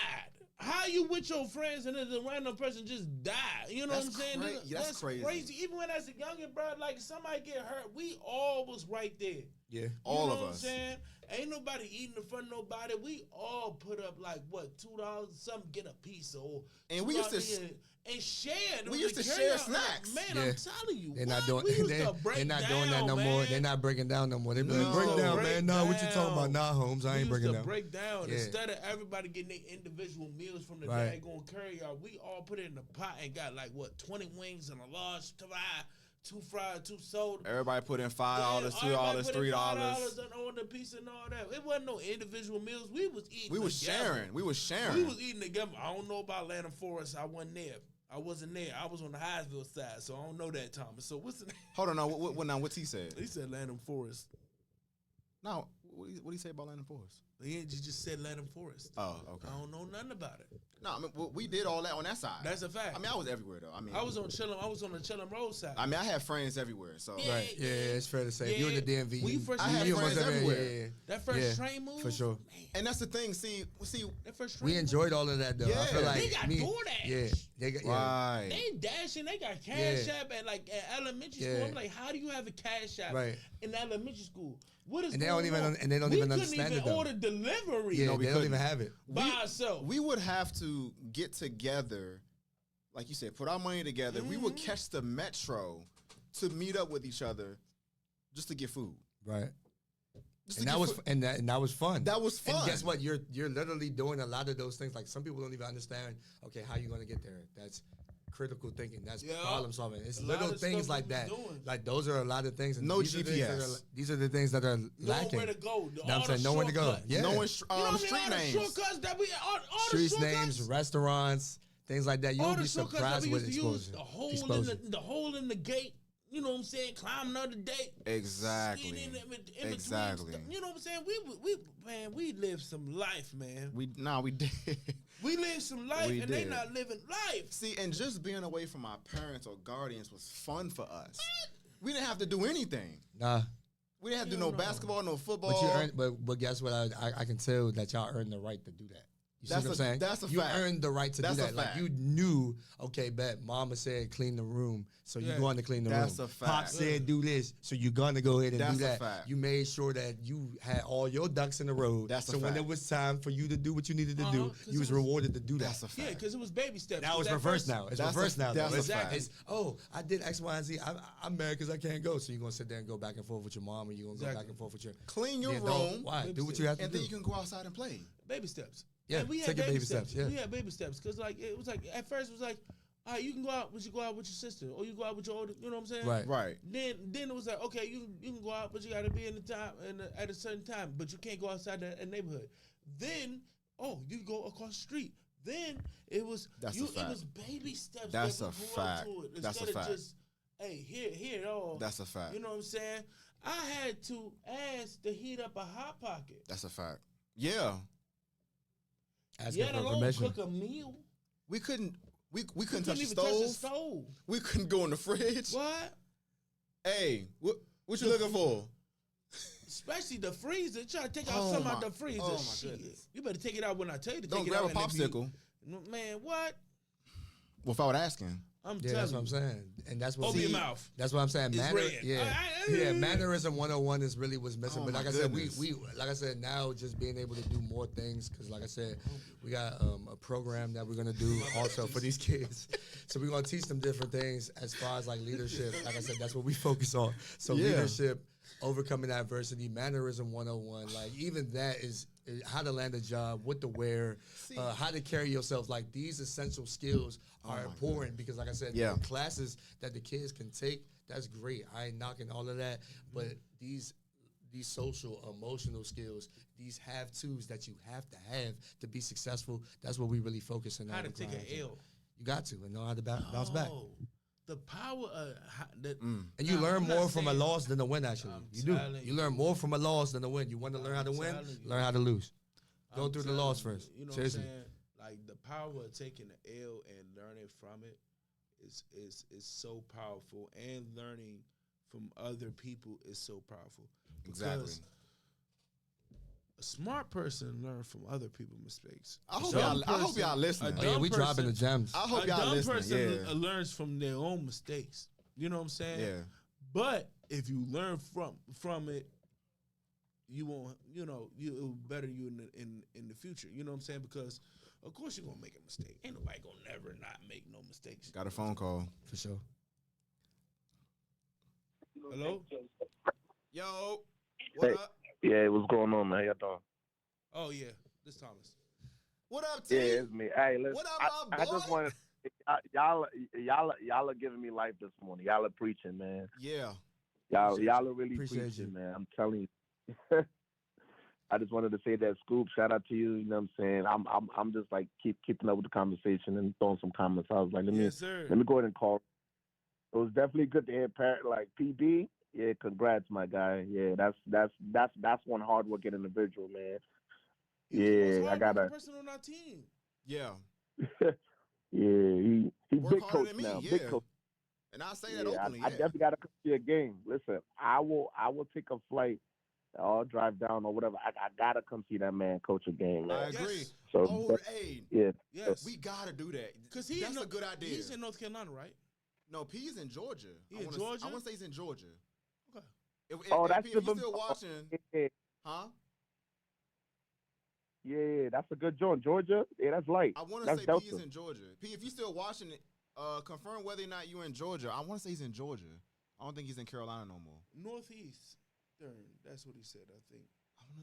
How you with your friends and then the random person just died? You know That's what I'm saying? that's crazy. Even when as a youngin', bro, like somebody get hurt, we all was right there. Yeah. You All know of what us. I'm saying? Ain't nobody eating in front of nobody. We all put up like what, $2 something, get a piece or And we used to $2 and share. we used to carry share out, snacks. Man, Yeah. I'm telling you, They're not what? doing. We used to break They're not down, doing that no more. man. They're not breaking down no more. They be No. like, break down, Break man. No, what you talking about? down. Nah, Holmes, I We ain't used breaking to down. break down Yeah. instead of everybody getting their individual meals from the Right. day going carry out. We all put it in the pot and got like what 20 wings and a large fry. 2 fried, 2 soda. Everybody put in $5, $2, $3. And on the piece and all that. It wasn't no individual meals. We was eating. We was sharing. We was eating together. I don't know about Lanham Forest. I wasn't there. I wasn't there. I was on the Hyattsville side, so I don't know that, Thomas. So what's the name? Hold on, no. What's he said? He said Lanham Forest. No, what do you say about Lanham Forest? He just said Lanham Forest. Oh, okay. I don't know nothing about it. No, I mean, we did all that on that side. That's a fact. I mean, I was everywhere though. I mean, I was on the Chillum Road side. I mean, I had friends everywhere. So Right. Yeah, it's fair to say. You in the DMV. When you first I had friends everywhere. Yeah. That first train move, for sure. Man, and that's the thing. See, that first train We move, enjoyed all of that though. I feel Yeah. like They got DoorDash. Yeah, they got right. They dashing. They got Cash App at elementary school. I'm like, how do you have a Cash App in elementary school? What is And they going don't even on? and they don't We even couldn't understand even it though. order delivery. Yeah, No, we they don't couldn't. even have it. by ourselves. We would have to get together, like you said, put our money together. We would catch the metro to meet up with each other, just to get food. Right. Just And to that get was food. and that was fun. That was fun. And guess what? You're literally doing a lot of those things. Like some people don't even understand. Okay, how you gonna get there? That's critical thinking. That's problem solving. It's A lot little of things stuff like we was that. doing. Like those are a lot of things. And No these are GPS. these are the things that are lacking. Nowhere to go. Know what I'm saying? Nowhere to go. Yeah. Knowing You know what I mean? street All the names. shortcuts that we all Streets the shortcuts, names, restaurants, things like that. all You'll the be shortcuts that surprised we with used to use. exposure. The hole in the gate. You know what I'm saying? Climbing under the gate. Exactly. In between Exactly. stuff. You know what I'm saying? We lived some life, man. We did. We lived some life, We and they did. not living life. See, and just being away from our parents or guardians was fun for us. We didn't have to do anything. Nah. We didn't have to do no basketball, no football. But you earned, but guess what? I can tell that y'all earned the right to do that. You see That's what I'm a- saying? that's a you fact. earned the right to That's do a that. Like fact. you knew, okay, bet Mama said clean the room, so you going to clean the That's room. a fact. Pop said do this, so you're gonna go ahead and That's do a that. fact. You made sure that you had all your ducks in the road. That's a so when fact. it was time for you to do what you needed to do, 'cause you was it was- rewarded to do that. That's a fact. Yeah, because it was baby steps. Now it's That reversed first- now. It's That's reversed a- now. that's though. a It's, fact. it's, I did X, Y, and Z. I'm married because I can't go. So you're going to sit there and go back and forth with your mom, or you're going to go back and forth with your Clean your the adult. room. Why? Baby Do what steps. you have to And do. then you can go outside and play. Baby steps. Yeah, And we had take your baby steps, yeah. We had baby steps because like it was like at first it was like, all right, you can go out, but you go out with your sister, or you go out with your older. You know what I'm saying? Right. Right. Then it was like, okay, you can go out, but you got to be in the time at a certain time, but you can't go outside the neighborhood. Then you can go across the street. Then it was That's a it fact. was baby steps. That's that a we grew up fact. to it, That's a instead of fact. just here it all. That's a fact. You know what I'm saying? I had to ask to heat up a hot pocket. That's a fact. Yeah. Asking Let for alone permission. cook a meal. We couldn't touch the Even touch the stove. stove. We couldn't go in the fridge. What? Hey, what you looking for? Especially the freezer. Try to take out Oh some my- out the freezer. oh my Shit. goodness. You better take it out when I tell you to Don't take it grab out. a and it be- popsicle. Man, what? Well, if I would asking. I'm Yeah, telling that's what you. I'm saying. And that's what Open your mouth. That's what I'm saying. It's red. Yeah, mannerism 101 is really what's missing. Oh, but like my I said, goodness. we like I said, now just being able to do more things because like I said, we got a program that we're gonna do also for these kids. So we're gonna teach them different things as far as like leadership. Like I said, that's what we focus on. So Yeah. leadership, overcoming adversity, mannerism 101. Like even that is how to land a job, what to wear, how to carry yourself. Like these essential skills are important because, like I said, Yeah. the classes that the kids can take, that's great. I ain't knocking all of that, but these social, emotional skills, these have-tos that you have to be successful. That's what we really focusing on. How to the take an grind. L. You got to and know how to bounce back. Oh, the power of And you learn more from a loss than a win. Actually, I'm you do. telling You learn more from a loss than a win. You want to learn how to win, telling you. learn how to lose. Go I'm through the telling loss you, first. You know Seriously. what I'm saying? Like the power of taking the L and learning from it is so powerful, and learning from other people is so powerful. Exactly. Because a smart person learns from other people's mistakes. I hope Dumb y'all listening. a Oh, yeah, dumb we dropping the person- gems. I hope a y'all dumb listening. person Yeah. learns from their own mistakes. You know what I'm saying? Yeah. But if you learn from it, you won't. You know, it will better you in the future. You know what I'm saying? Because of course you're gonna make a mistake. Ain't nobody gonna never not make no mistakes. Got a phone call. For sure. Hello? Yo, what Hey. up? Yeah, what's going on, man? How y'all doing? Oh yeah, this Thomas. What up, T? Yeah, it's me. Hey, listen, What up, my I just boy? y'all are giving me life this morning. Y'all are preaching, man. Yeah. Y'all are really Appreciate preaching, you. man. I'm telling you. I just wanted to say that, Scoop. Shout out to you. You know what I'm saying? I'm just like keeping up with the conversation and throwing some comments. I was like, let me go ahead and call. It was definitely good to hear like PB. Yeah, congrats, my guy. Yeah, that's one hardworking individual, man. Yeah, I got a person on our team. Yeah. Yeah, he Work big harder coach than me, now. yeah. Big coach. And I say that openly. I definitely got to come to a game. Listen, I will take a flight. I'll drive down or whatever. I gotta come see that man coach a game, man. I agree. Yes. So hey, yeah, yes, we gotta do that because that's a good idea. He's in North Carolina, right? No, P is in Georgia. Georgia? I want to say he's in Georgia. Okay. That's if you're still watching, huh? Yeah, that's a good joint. Georgia, yeah, that's light. I want to say Delta. P is in Georgia. P, if you're still watching it, confirm whether or not you're in Georgia. I want to say he's in Georgia. I don't think he's in Carolina no more. Northeast. That's what he said. I think.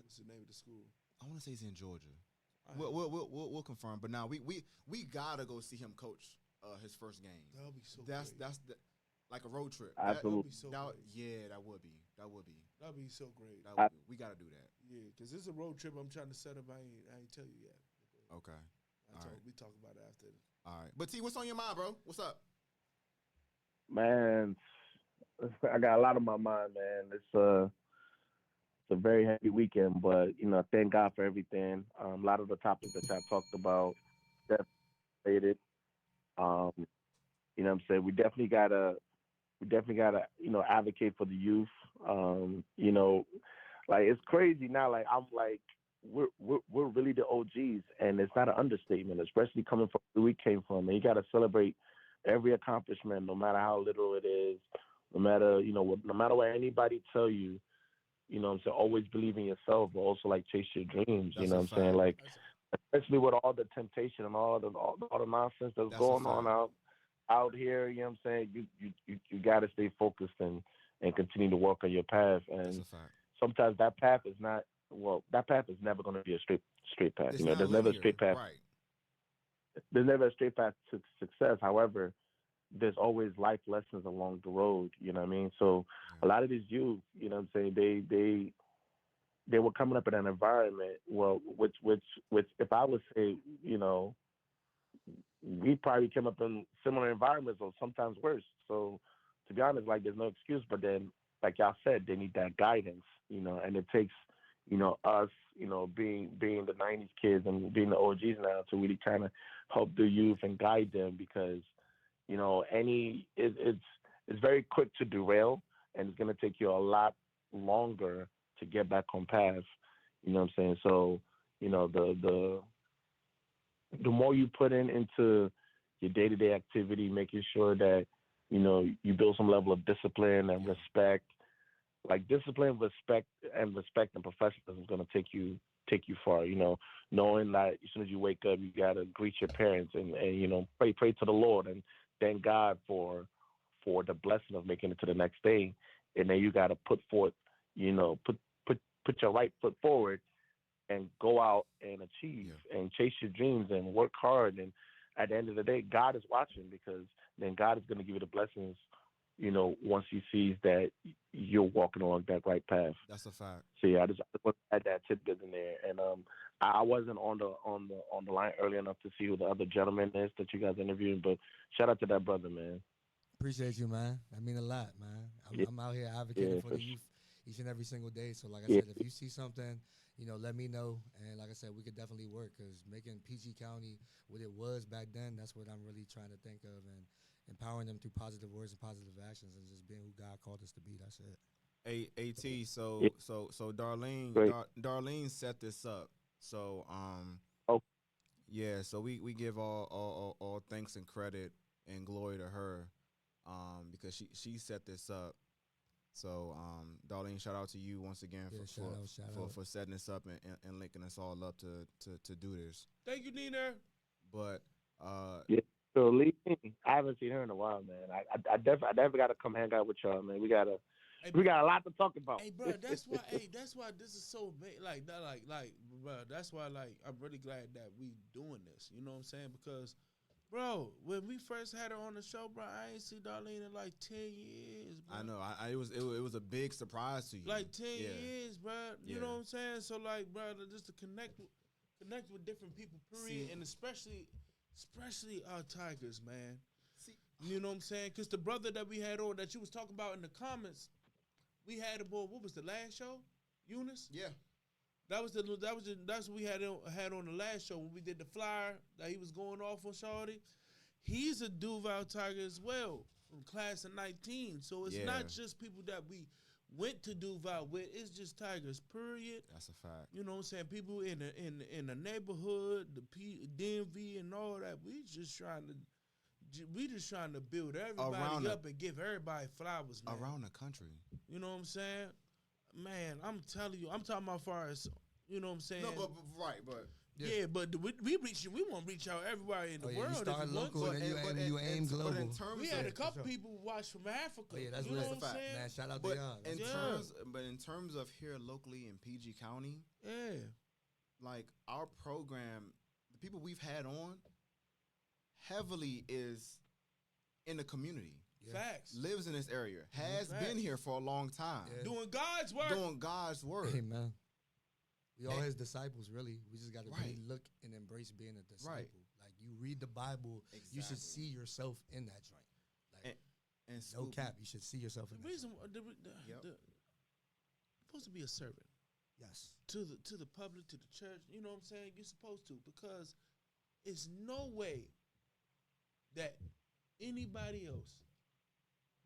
What's the name of the school? I want to say he's in Georgia. We'll confirm. But now we gotta go see him coach his first game. That would be so. That's like a road trip. Absolutely. That would be. That'd be so great. We gotta do that. Yeah, because this is a road trip I'm trying to set up. I ain't tell you yet. Okay. We talk about it after. All right. But T, what's on your mind, bro? What's up? Man, I got a lot on my mind, man. It's a very heavy weekend, but thank God for everything. A lot of the topics that I talked about, definitely. You know what I'm saying? We definitely gotta advocate for the youth. Like it's crazy now. Like I'm like we're really the OGs, and it's not an understatement, especially coming from where we came from. And you gotta celebrate every accomplishment, no matter how little it is, no matter what anybody tell you. You know what I'm saying? Always believe in yourself, but also like chase your dreams. That's you know what I'm saying? Like, especially with all the temptation and all the nonsense that's going on out here. You know what I'm saying? You got to stay focused and continue to work on your path. And sometimes that path is not that path is never going to be a straight path. It's there's never a straight path. Right. There's never a straight path to success. However, there's always life lessons along the road, you know what I mean? So a lot of these youth, you know what I'm saying, they were coming up in an environment, which if I would say, we probably came up in similar environments or sometimes worse. So to be honest, like there's no excuse, but then like y'all said, they need that guidance, and it takes, us, being the 90s kids and being the OGs now to really kind of help the youth and guide them because it's very quick to derail, and it's going to take you a lot longer to get back on path. You know what I'm saying? So, the more you put into your day-to-day activity, making sure that, you build some level of discipline and respect. Like discipline, respect and professionalism is going to take you far. Knowing that as soon as you wake up, you got to greet your parents and pray to the Lord and thank God for the blessing of making it to the next day, and then you got to put forth, put your right foot forward, and go out and achieve and chase your dreams and work hard. And at the end of the day, God is watching because then God is going to give you the blessings, once He sees that you're walking along that right path. That's a fact. So yeah, I just want to add that tidbit in there. And I wasn't on the line early enough to see who the other gentleman is that you guys interviewed, but shout out to that brother, man. Appreciate you, man. I mean a lot, man. I'm out here advocating for the youth each and every single day. So like I said, if you see something, let me know. And like I said, we could definitely work because making PG County what it was back then, that's what I'm really trying to think of, and empowering them through positive words and positive actions and just being who God called us to be. That's it. AT, so Darlene set this up. So so we give all thanks and credit and glory to her, because she set this up. So Darlene, shout out to you once again for setting this up and linking us all up to do this. Thank you, Nina. But So Lee, I haven't seen her in a while, man. I definitely got to come hang out with y'all, man. We got a lot to talk about. Hey, bro, that's why this is so big. Bro, that's why I'm really glad that we doing this. You know what I'm saying? Because Bro, when we first had her on the show, bro, I ain't see Darlene in like 10 years, bro. I know. It was a big surprise to you. Like 10 years, bro. You know what I'm saying? So like, bro, just to connect with different people, period, and especially our Tigers, man. You know what I'm saying? Because the brother that we had on that you was talking about in the comments, we had a boy. What was the last show? Eunice. Yeah. That's what we had on the last show when we did the flyer that he was going off on Shawty. He's a Duval Tiger as well from class of 19. So it's not just people that we went to Duval with. It's just Tigers, period. That's a fact. You know what I'm saying? People in the neighborhood, the DMV and all that. We just trying to build everybody up and give everybody flowers, man. Around the country. You know what I'm saying? Man, I'm telling you, I'm talking about far as, you know what I'm saying? No, but yeah, but we want to reach out everywhere in the world. You start local and then you aim global. But in terms we had a couple people watch from Africa. Oh, yeah, that's you know what I'm saying? Man, shout out to y'all. In terms of here locally in PG County, like our program, the people we've had on heavily is in the community. Facts. Lives in this area. Has been here for a long time. Doing God's work. Doing God's work. Hey, man. We all his disciples, really. We just got to really look and embrace being a disciple. Right. Like, you read the Bible, you should see yourself in that joint. Like, and no cap, you should see yourself in that reason joint. you're supposed to be a servant. Yes. To the public, to the church. You know what I'm saying? You're supposed to, because it's no way that anybody else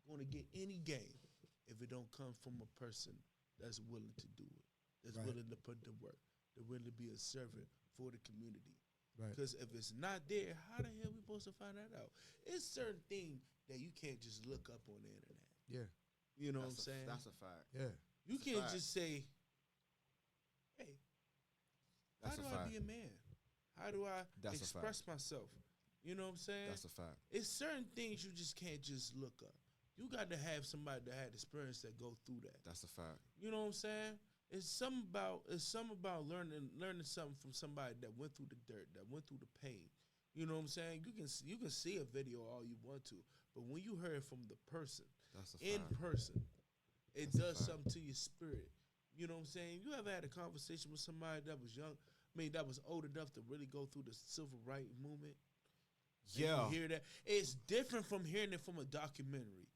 going to get any gain if it don't come from a person that's willing to do it, that's willing to put the work, that's willing to be a servant for the community. Because if it's not there, how the hell we supposed to find that out? It's certain things that you can't just look up on the internet. Yeah. You know what I'm saying? That's a fact. Yeah. You can't just say, hey, how do I be a man? How do I express myself? You know what I'm saying? That's a fact. It's certain things you just can't just look up. You got to have somebody that had experience that go through that. That's a fact. You know what I'm saying? It's something about learning something from somebody that went through the dirt, that went through the pain. You know what I'm saying? You can see a video all you want to, but when you hear it from the person, in person, it does something to your spirit. You know what I'm saying? You ever had a conversation with somebody that was young, that was old enough to really go through the civil rights movement? Yeah. You hear that? It's different from hearing it from a documentary.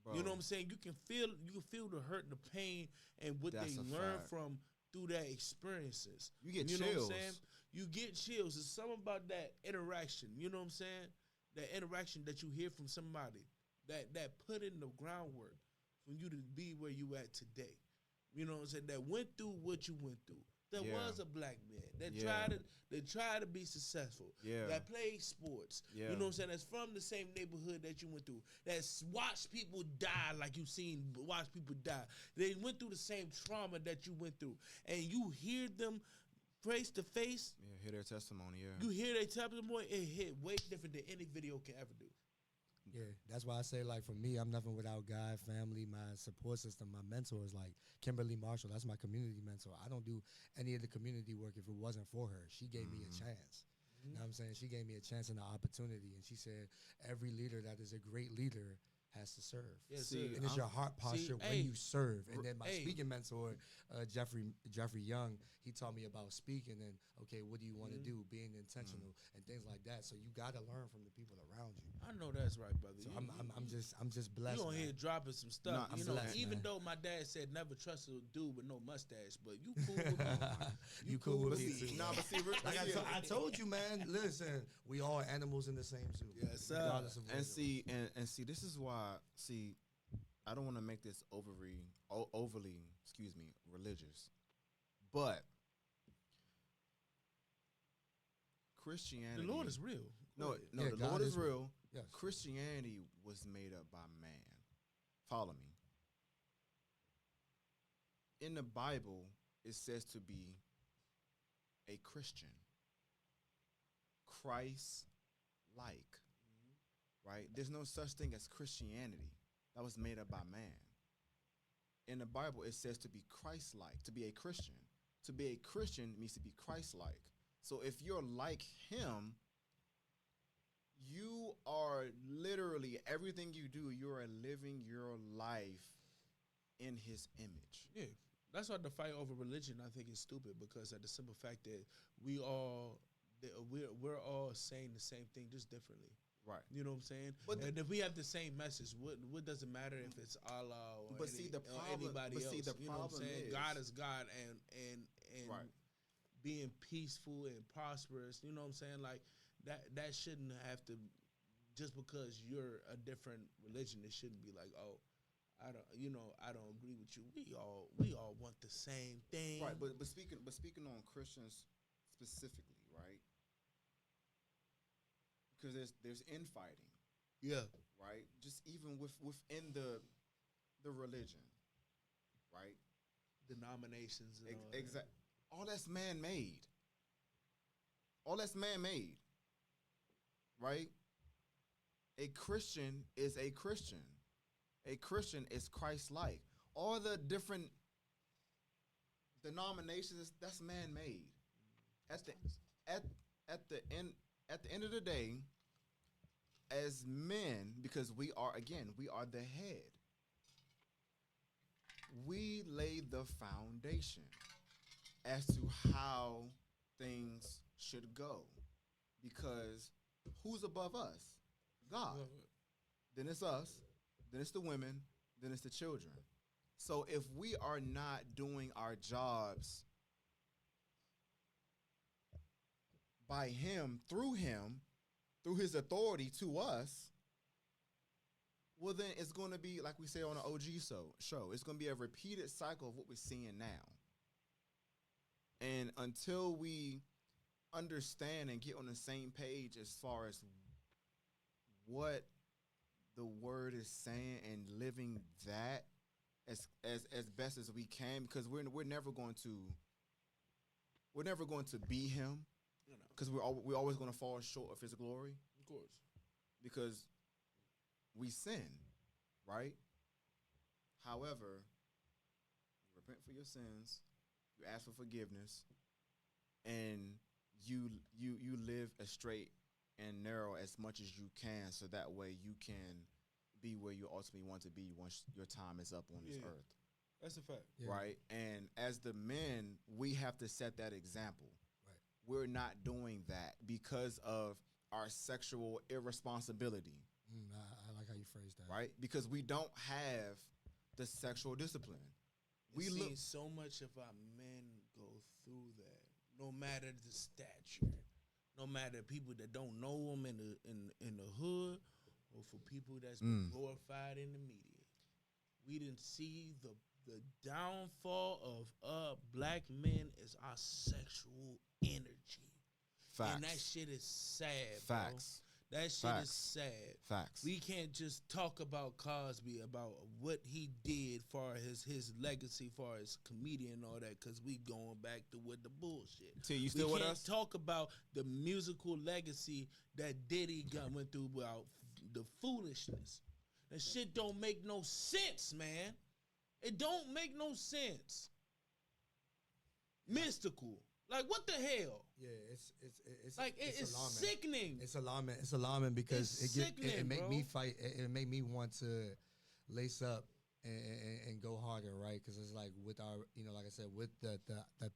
Bro. You know what I'm saying? You can feel the hurt, the pain, and what they learn from through that experiences. You get chills. Know what I'm saying? You get chills. It's something about that interaction. You know what I'm saying? That interaction that you hear from somebody that put in the groundwork for you to be where you at today. You know what I'm saying? That went through what you went through. That was a black man that tried to be successful. That played sports. You know what I'm saying? That's from the same neighborhood that you went through. That's watched people die like you watch people die. They went through the same trauma that you went through. And you hear them face to face. Yeah, hear their testimony, You hear their testimony, it hit way different than any video can ever do. Yeah, that's why I say, like, for me, I'm nothing without God, family, my support system, my mentors, like Kimberly Marshall. That's my community mentor. I don't do any of the community work if it wasn't for her. She gave me a chance. You know what I'm saying? She gave me a chance and an opportunity, and she said every leader that is a great leader has to serve. Yes, and it's your heart posture when you serve. And then my speaking mentor, Jeffrey Young, he taught me about speaking and, okay, what do you want to do, being intentional and things like that. So you got to learn from the people around you. I know that's right, brother. So I'm just blessed. You on here dropping some stuff. No, blessed, even though my dad said never trust a dude with no mustache, but you cool with me. You cool with me too. Nah, but see, like I told you, man. Listen, we all animals in the same zoo. Yes, sir. And see, this is why. See, I don't want to make this overly, religious, but Christianity. The Lord is real. No, yeah, the God Lord is real. Yes. Christianity was made up by man. Follow me. In the Bible, it says to be a Christian, Christ-like. Right? There's no such thing as Christianity. That was made up by man. In the Bible, it says to be Christ-like, to be a Christian. To be a Christian means to be Christ-like. So if you're like him, you are literally everything you do. You are living your life in His image. Yeah, that's why the fight over religion I think is stupid, because of the simple fact that we're all saying the same thing just differently. Right. You know what I'm saying? And if we have the same message, what does it matter if it's Allah or, anybody else? You know what I'm saying? God is God, and right. being peaceful and prosperous. You know what I'm saying? Like that shouldn't have to, just because you're a different religion, it shouldn't be like, oh, I don't agree with you. We all want the same thing. Right. But speaking on Christians specifically, right? Because there's infighting. Yeah. Right? Just even within the religion. Right? Denominations and exactly. All that's man-made. All that's man-made. Right? A Christian is a Christian. A Christian is Christ-like. All the different denominations, that's man-made. At the end of the day, as men, because we are the head. We lay the foundation as to how things should go. Because who's above us? God. Then it's us. Then it's the women. Then it's the children. So if we are not doing our jobs by Him, through His authority to us, well, then it's going to be, like we say on the OG show, it's going to be a repeated cycle of what we're seeing now. And until we understand and get on the same page as far as what the word is saying and living that as best as we can, because we're never going to be Him, because we're always going to fall short of His glory. Of course. Because we sin, right? However, you repent for your sins, you ask for forgiveness, and you live as straight and narrow as much as you can, so that way you can be where you ultimately want to be once your time is up on this earth. That's a fact. Yeah. Right? And as the men, we have to set that example. Right. We're not doing that because of our sexual irresponsibility. I like how you phrased that. Right? Because we don't have the sexual discipline. We see so much of our men go through that, no matter the stature, no matter people that don't know them in the hood, or for people that's been glorified in the media. We didn't see the downfall of black men is our sexual energy. Facts. And that shit is sad, Facts. bro. That shit is sad. Facts. We can't just talk about Cosby, about what he did for his legacy, for his comedian and all that, because we going back to with the bullshit. T, you still with us? We can't talk about the musical legacy that Diddy went through about the foolishness. That shit don't make no sense, man. It don't make no sense. Mystical. Like, what the hell? Yeah, it's it's sickening. It's alarming. It's alarming because it make bro. me fight. It make me want to lace up and go harder, right? Because it's like with our, like I said, with the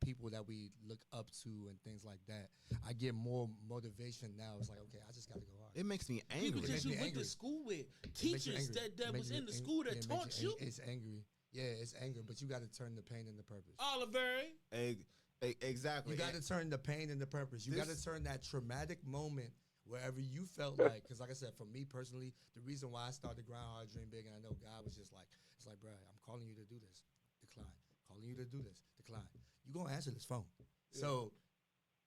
people that we look up to and things like that, I get more motivation now. It's like, okay, I just got to go hard. It makes me angry. People that you went to school with, teachers that was in the school that taught you. It's angry. Yeah, it's anger, but you got to turn the pain into purpose. Oliver. Exactly. You got to turn the pain into purpose. You got to turn that traumatic moment wherever you felt like, because like I said, for me personally, the reason why I started Grind Hard, Dream Big, and I know God was just like, it's like, bro, I'm calling you to do this, decline. Calling you to do this, decline. You gonna answer this phone. Yeah. So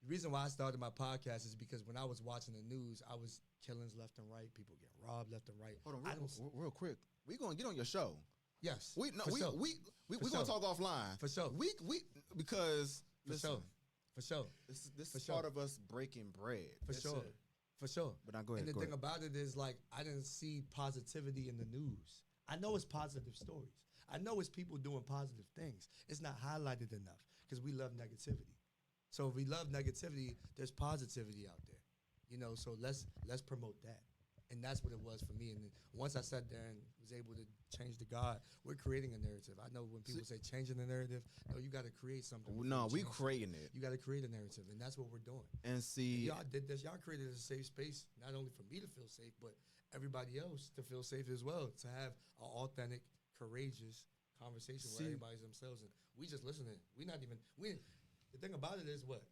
the reason why I started my podcast is because when I was watching the news, I was killings left and right, people getting robbed left and right. Hold on, real quick. We gonna get on your show. Yes. We gonna talk offline. For sure. Because For sure. This is part of us breaking bread. For sure. For sure. But now go ahead. And the thing about it is, like, I didn't see positivity in the news. I know it's positive stories. I know it's people doing positive things. It's not highlighted enough because we love negativity. So if we love negativity, there's positivity out there. You know, so let's promote that. And that's what it was for me. And then once I sat there and was able to change the God, we're creating a narrative. I know when people say changing the narrative, no, you got to create something. No, we creating it. You got to create a narrative, and that's what we're doing. And see, y'all did this. Y'all created a safe space, not only for me to feel safe, but everybody else to feel safe as well, to have an authentic, courageous conversation where everybody's themselves. And we just listening. The thing about it is what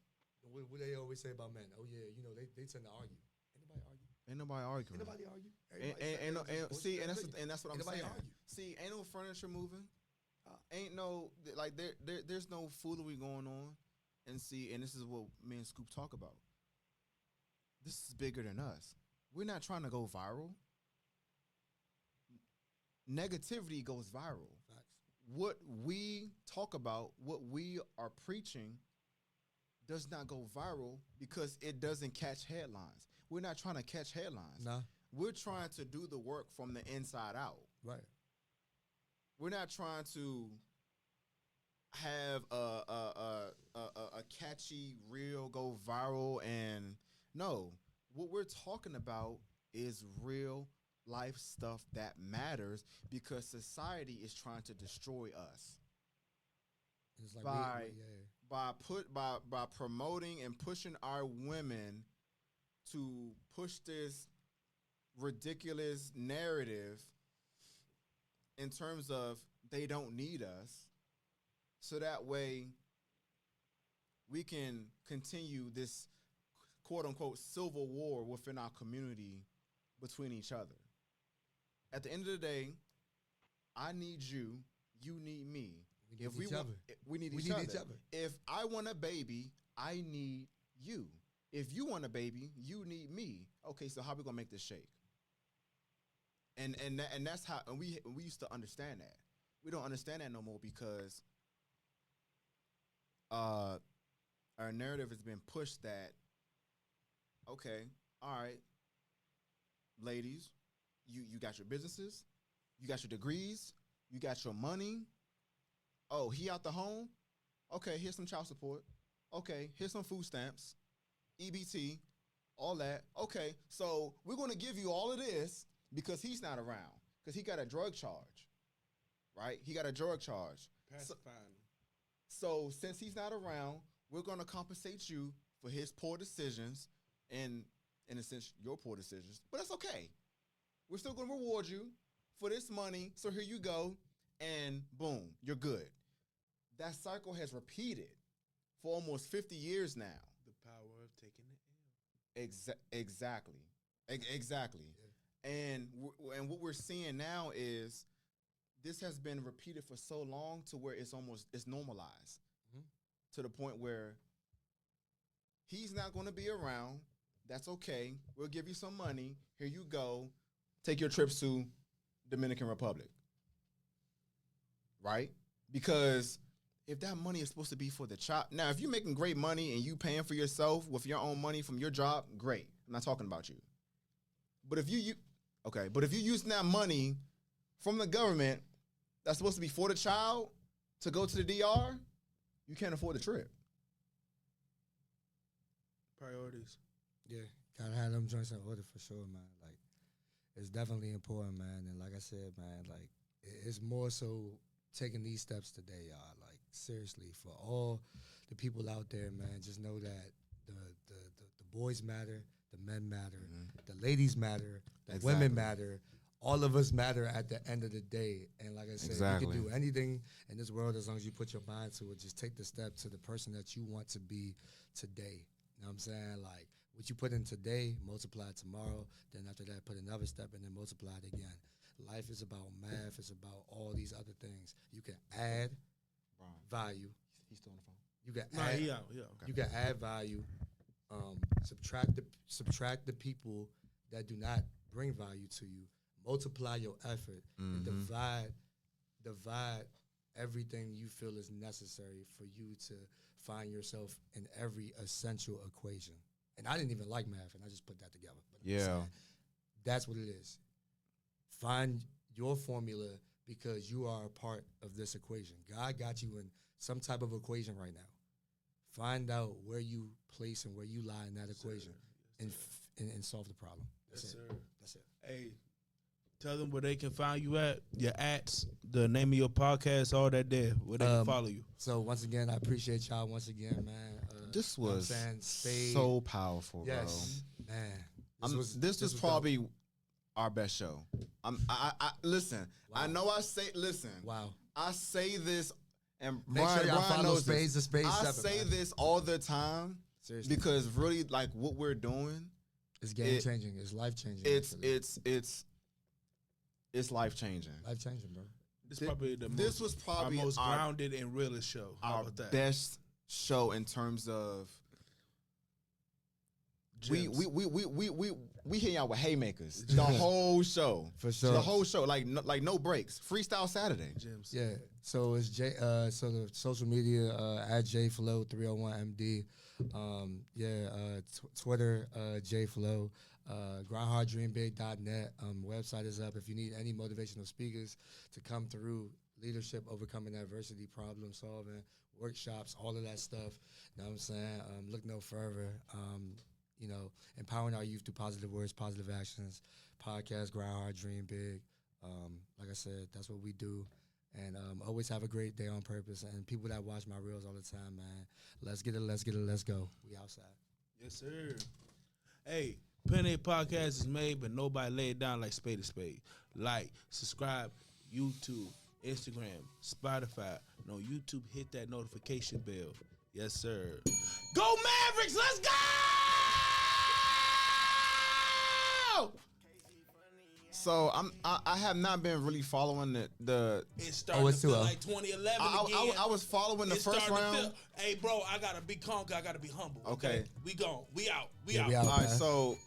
they always say about men. Oh, yeah, you know, they tend to argue. Ain't nobody arguing. Anybody argue? And that's what I'm saying. Argue. See, ain't no furniture moving. Ain't no there's no foolery going on. And see, and this is what me and Scoop talk about. This is bigger than us. We're not trying to go viral. Negativity goes viral. Facts. What we talk about, what we are preaching, does not go viral because it doesn't catch headlines. We're not trying to catch headlines. Nah. We're trying to do the work from the inside out. Right. We're not trying to have a catchy reel go viral and no. What we're talking about is real life stuff that matters because society is trying to destroy us. It's like by promoting and pushing our women to push this ridiculous narrative in terms of they don't need us, so that way we can continue this quote-unquote civil war within our community between each other. At the end of the day, I need you, you need me. We need each other. If I want a baby, I need you. If you want a baby, you need me. Okay, so how we gonna make this shake? And that's how. And we used to understand that. We don't understand that no more because our narrative has been pushed that. Okay, all right, ladies, you got your businesses, you got your degrees, you got your money. Oh, he out the home? Okay, here's some child support. Okay, here's some food stamps. EBT, all that. Okay, so we're going to give you all of this because he's not around, because he got a drug charge, right? He got a drug charge. So since he's not around, we're going to compensate you for his poor decisions and, in a sense, your poor decisions. But that's okay. We're still going to reward you for this money, so here you go, and boom, you're good. That cycle has repeated for almost 50 years now. Power of taking the L. Exactly. Yeah. And what we're seeing now is this has been repeated for so long to where it's normalized to the point where he's not going to be around. That's okay. We'll give you some money. Here you go. Take your trips to Dominican Republic. Right? Because if that money is supposed to be for the child. Now, if you're making great money and you paying for yourself with your own money from your job, great. I'm not talking about you. But if you're using that money from the government that's supposed to be for the child to go to the DR, you can't afford the trip. Priorities. Yeah, gotta have them joints in order for sure, man. Like, it's definitely important, man. And like I said, man, like, it's more so taking these steps today, y'all. Like, seriously, for all the people out there, man, just know that the boys matter, the men matter, the ladies matter, the women matter. All of us matter at the end of the day. And like I said, you can do anything in this world as long as you put your mind to it. Just take the step to the person that you want to be today. You know what I'm saying? Like, what you put in today, multiply it tomorrow. Then after that, put another step and then multiply it again. Life is about math. It's about all these other things. You can add value. He's still on the phone. You can You can add value. Subtract the people that do not bring value to you. Multiply your effort and divide everything you feel is necessary for you to find yourself in every essential equation. And I didn't even like math, and I just put that together. But that's what it is. Find your formula because you are a part of this equation. God got you in some type of equation right now. Find out where you place and where you lie in that equation, and and solve the problem. Yes, sir. That's it. Hey, tell them where they can find you at, your ats, the name of your podcast, all that there, where they can follow you. So once again, I appreciate y'all once again, man. This you know what I'm was saying? Spade. so powerful, Yes, man. This was dope. probably our best show. I listen. Wow. I know I say listen. Wow. I say this, and Make Brian, sure y'all Brian follow knows Spades this. to Spades I 7, say man. this all the time Seriously. because really, like what we're doing, It's game changing. It's life changing. it's life changing. life changing, bro. This probably the This most, was probably our most our- grounded and realest show. How Our about that? best show in terms of Gems. we hit y'all with haymakers the whole show. For sure. The whole show, like no breaks. Freestyle Saturday. Gems. Yeah. So it's so the social media at JFlow301MD. Twitter JFlow. GrindHardDreamBig.net. Website is up. If you need any motivational speakers to come through, leadership, overcoming adversity, problem solving, workshops, all of that stuff. You know what I'm saying? Look no further. Empowering our youth through positive words, positive actions. Podcast, Grind Hard, Dream Big. Like I said, that's what we do. And always have a great day on purpose. And people that watch my reels all the time, man, let's get it, let's go. We outside. Yes, sir. Hey, Penny Podcast is made, but nobody lay it down like Spade to Spade. Like, subscribe, YouTube, Instagram, Spotify. No, YouTube, hit that notification bell. Yes, sir. Go Mavericks, let's go! So I have not been really following the It's starting to feel like 2011 again. I was following the It's first starting to round. feel- hey, bro, I gotta be calm. I gotta be humble. Okay. We gone. We out. We Yeah, out. we out. All right, man.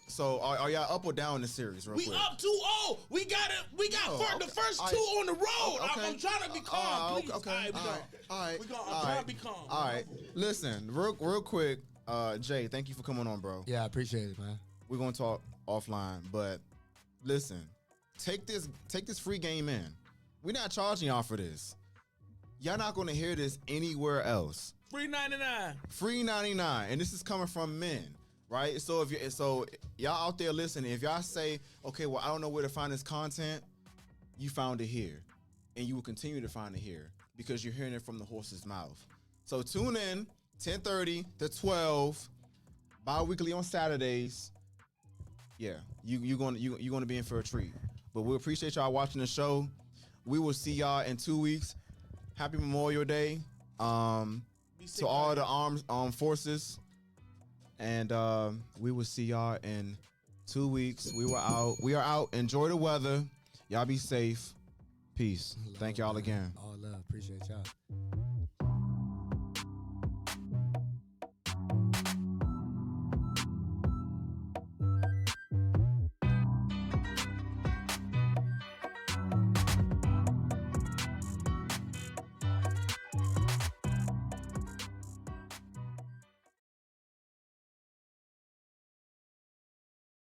so are y'all up or down in the series real We quick? up 2-0. We got it. We got the first All two right. on the road. Okay. I'm trying to be calm. Please. Okay. All right, we All gone. right. All right. We gone. All I'm trying right. to be calm. All right. Listen, real quick, Jay, thank you for coming on, bro. Yeah, I appreciate it, man. We're gonna talk offline, but listen, take this free game in. We're not charging y'all for this. Y'all not gonna hear this anywhere else. Free 99. Free 99, and this is coming from men, right? So y'all out there listening, if y'all say, okay, well, I don't know where to find this content, you found it here, and you will continue to find it here because you're hearing it from the horse's mouth. So tune in 10:30 to 12, bi-weekly on Saturdays. Yeah, you're gonna be in for a treat. But we appreciate y'all watching the show. We will see y'all in 2 weeks. Happy Memorial Day. To all the armed forces, and we will see y'all in 2 weeks. We are out. Enjoy the weather. Y'all be safe. Peace. Thank y'all again. All love. Appreciate y'all.